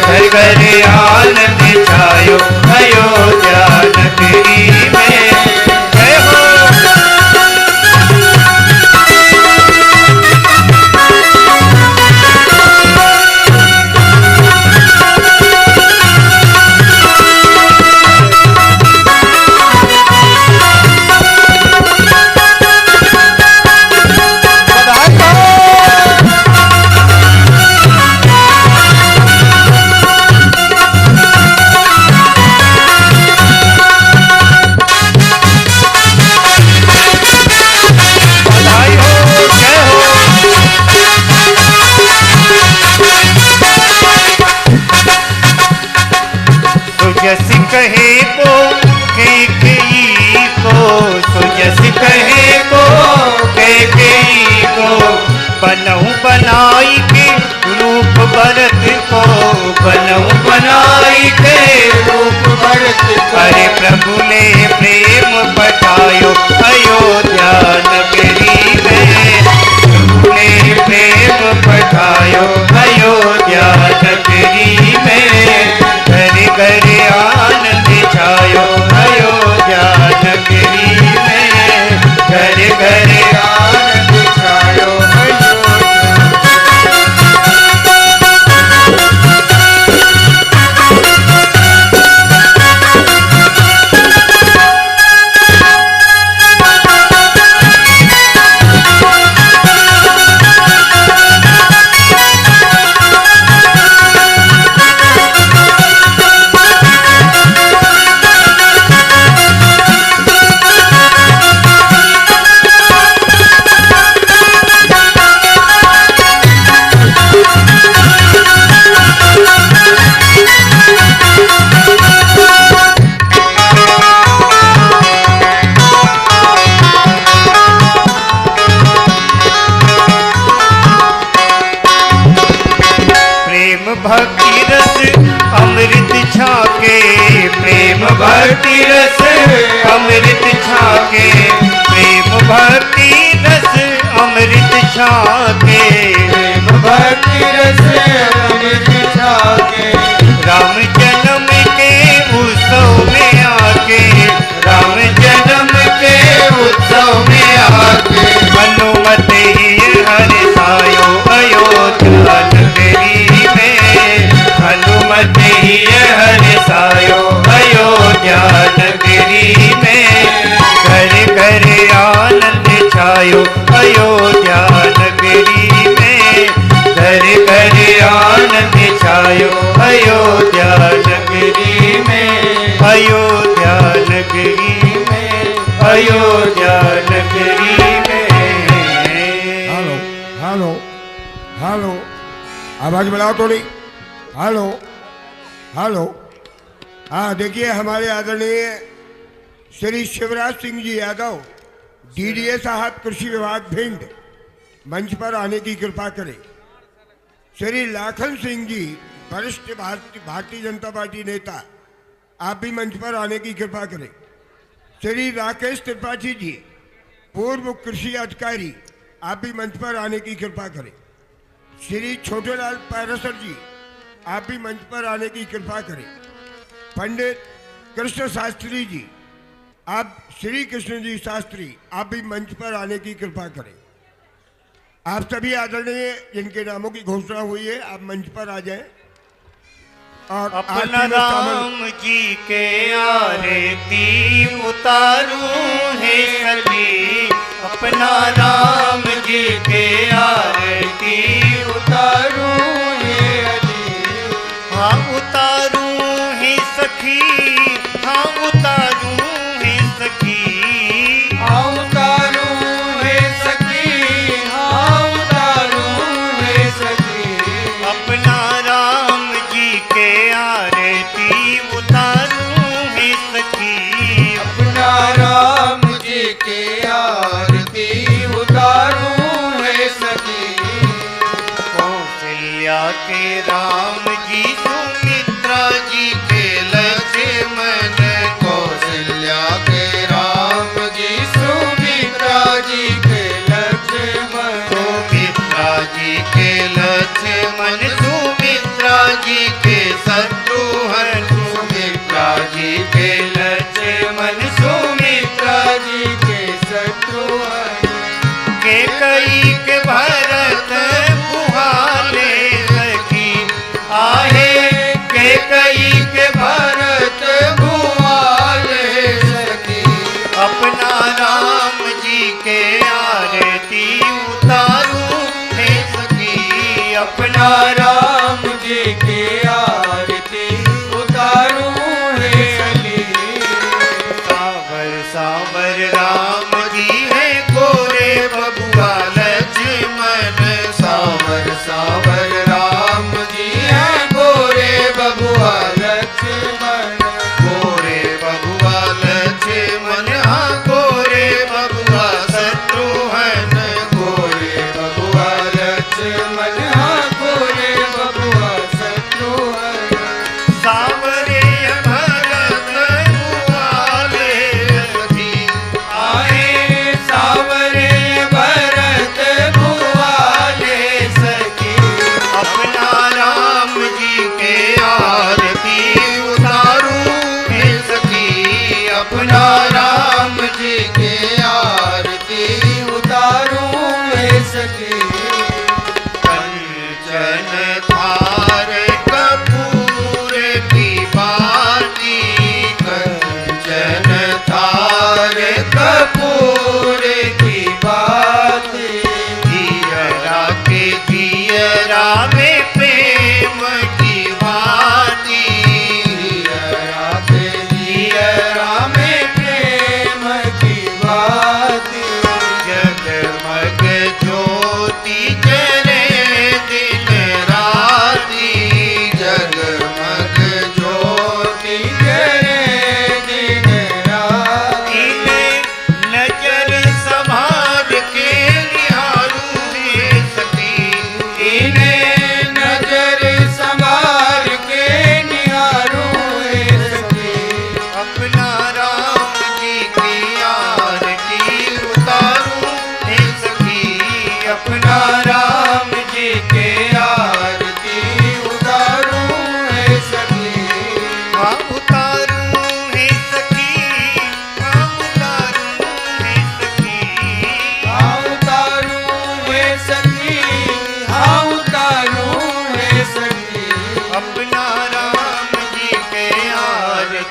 घर घर आनंद छायो अयोध्या नगरी में, जय हो। बधाई हो, जय हो। सुजस कहे को कैकेयी को, सुजस कहे को कैकेयी को, बनऊ बनाई के रूप भरत को, बनऊ बनाई के रूप भरत को, अरे प्रभु ने प्रेम बटायो अयोध्या नगरी में, प्रभु ने प्रेम बटायो अयोध्या नगरी में, घर घर आनंद छायो अयोध्या नगरी में, घर घर आनंद छायो अयोध्या, भक्ति रस अमृत छाके, प्रेम भक्ति रस अमृत छाके, प्रेम भक्ति रस अमृत छाके। राम जन्म के उत्सव में आके, राम जन्म के उत्सव में आके हनुमत ही हर्षायो अयोध्या नगरी में, हनुमत ही हर्षायो अयोध्या नगरी में, घर घर आनंद छायो अयोध्या नगरी में, घर घर आनंद छायो अयोध्या नगरी में, अयोध्या नगरी में, अयोध्या नगरी में। हेलो हेलो हेलो, आवाज बढ़ाओ थोड़ी। Hello hello. हाँ देखिए, हमारे आदरणीय श्री शिवराज सिंह जी यादव डीडीए साहब कृषि विभाग भिंड मंच पर आने की कृपा करें। श्री लाखन सिंह जी वरिष्ठ भारतीय जनता पार्टी नेता, आप भी मंच पर आने की कृपा करें। श्री राकेश त्रिपाठी जी पूर्व कृषि अधिकारी, आप भी मंच पर आने की कृपा करें। श्री छोटेलाल पारसर जी, आप भी मंच पर आने की कृपा करें। पंडित कृष्ण शास्त्री जी, आप श्री कृष्ण जी शास्त्री, आप भी मंच पर आने की कृपा करें। आप सभी आदरणीय जिनके नामों की घोषणा हुई है, आप मंच पर आ जाएं और अपना राम जी के आरती उतारूं है सखी, अपना राम जी के आरती उतारूं ये अजी। हाँ उतारूं है सखी, हाँ उतारूं है सखी, हाँ उतारूं है सखी, हाँ उतारूं है सखी। अपना राम जी के आरती उतारूं है सखी, अपना राम जी के आरती उतारूं है सखी। कौशल्या के राम जी, सुमित्रा जी के लक्ष्मण, कौशल्या के राम जी, सुमित्रा जी के लक्ष्मण, सुमित्रा जी के लक्ष्मण, सुमित्रा जी के शत्रुघ्न, सुमित्रा जी के लक्ष्मण, सुमित्रा जी के शत्रुघ्न, के कई के भरत बुहाले सखी,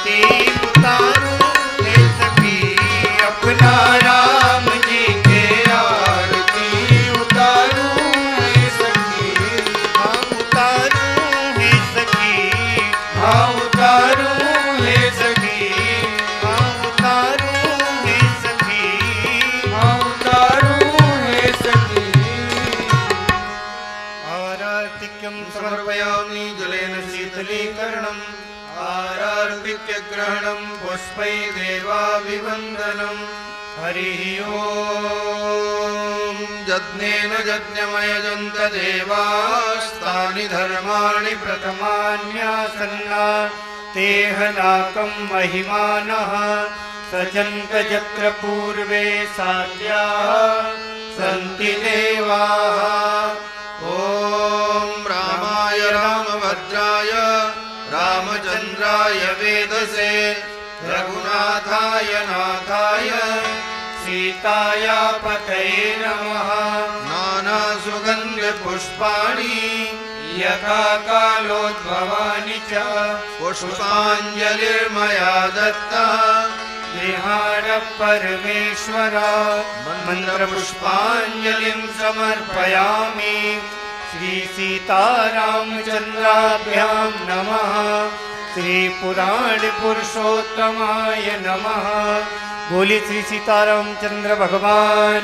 आरती उतारूं हे सखी अपना राम जी के आरती उतारूं हे सखी हाँ उतारूं हे सखी हाँ उतारूं हे सखी हाँ उतारूं हे सखी हाँ उतारूं हे सखी आरार्तिक्यं समर्पयामि जलेन शीतलीकरणम् आरार्तिक्य ग्रहणं पुष्पै देवाभिवन्दनम् हरिः ओम् यज्ञेन यज्ञमयजन्त देवास्तानि धर्माणि प्रथमान्यासन्ना तेह नाकं महिमानः सजन्त यत्र पूर्वे साध्याः सन्ति देवाः ॐ रामाय रामभद्राय रामचन्द्राय वेदसे रघुनाथाय नाथाय सीताया पतये नमः नानासुगन्धपुष्पाणि यथा कालोद्भवानि च पुष्पाञ्जलिर्मया दत्तः गृहाण परमेश्वर मन्त्रपुष्पाञ्जलिं समर्पयामि श्री सीतारामचन्द्राभ्यां नमः श्री पुराण पुरुषोत्तमाय नमः। बोली श्री सीतारामचंद्र भगवान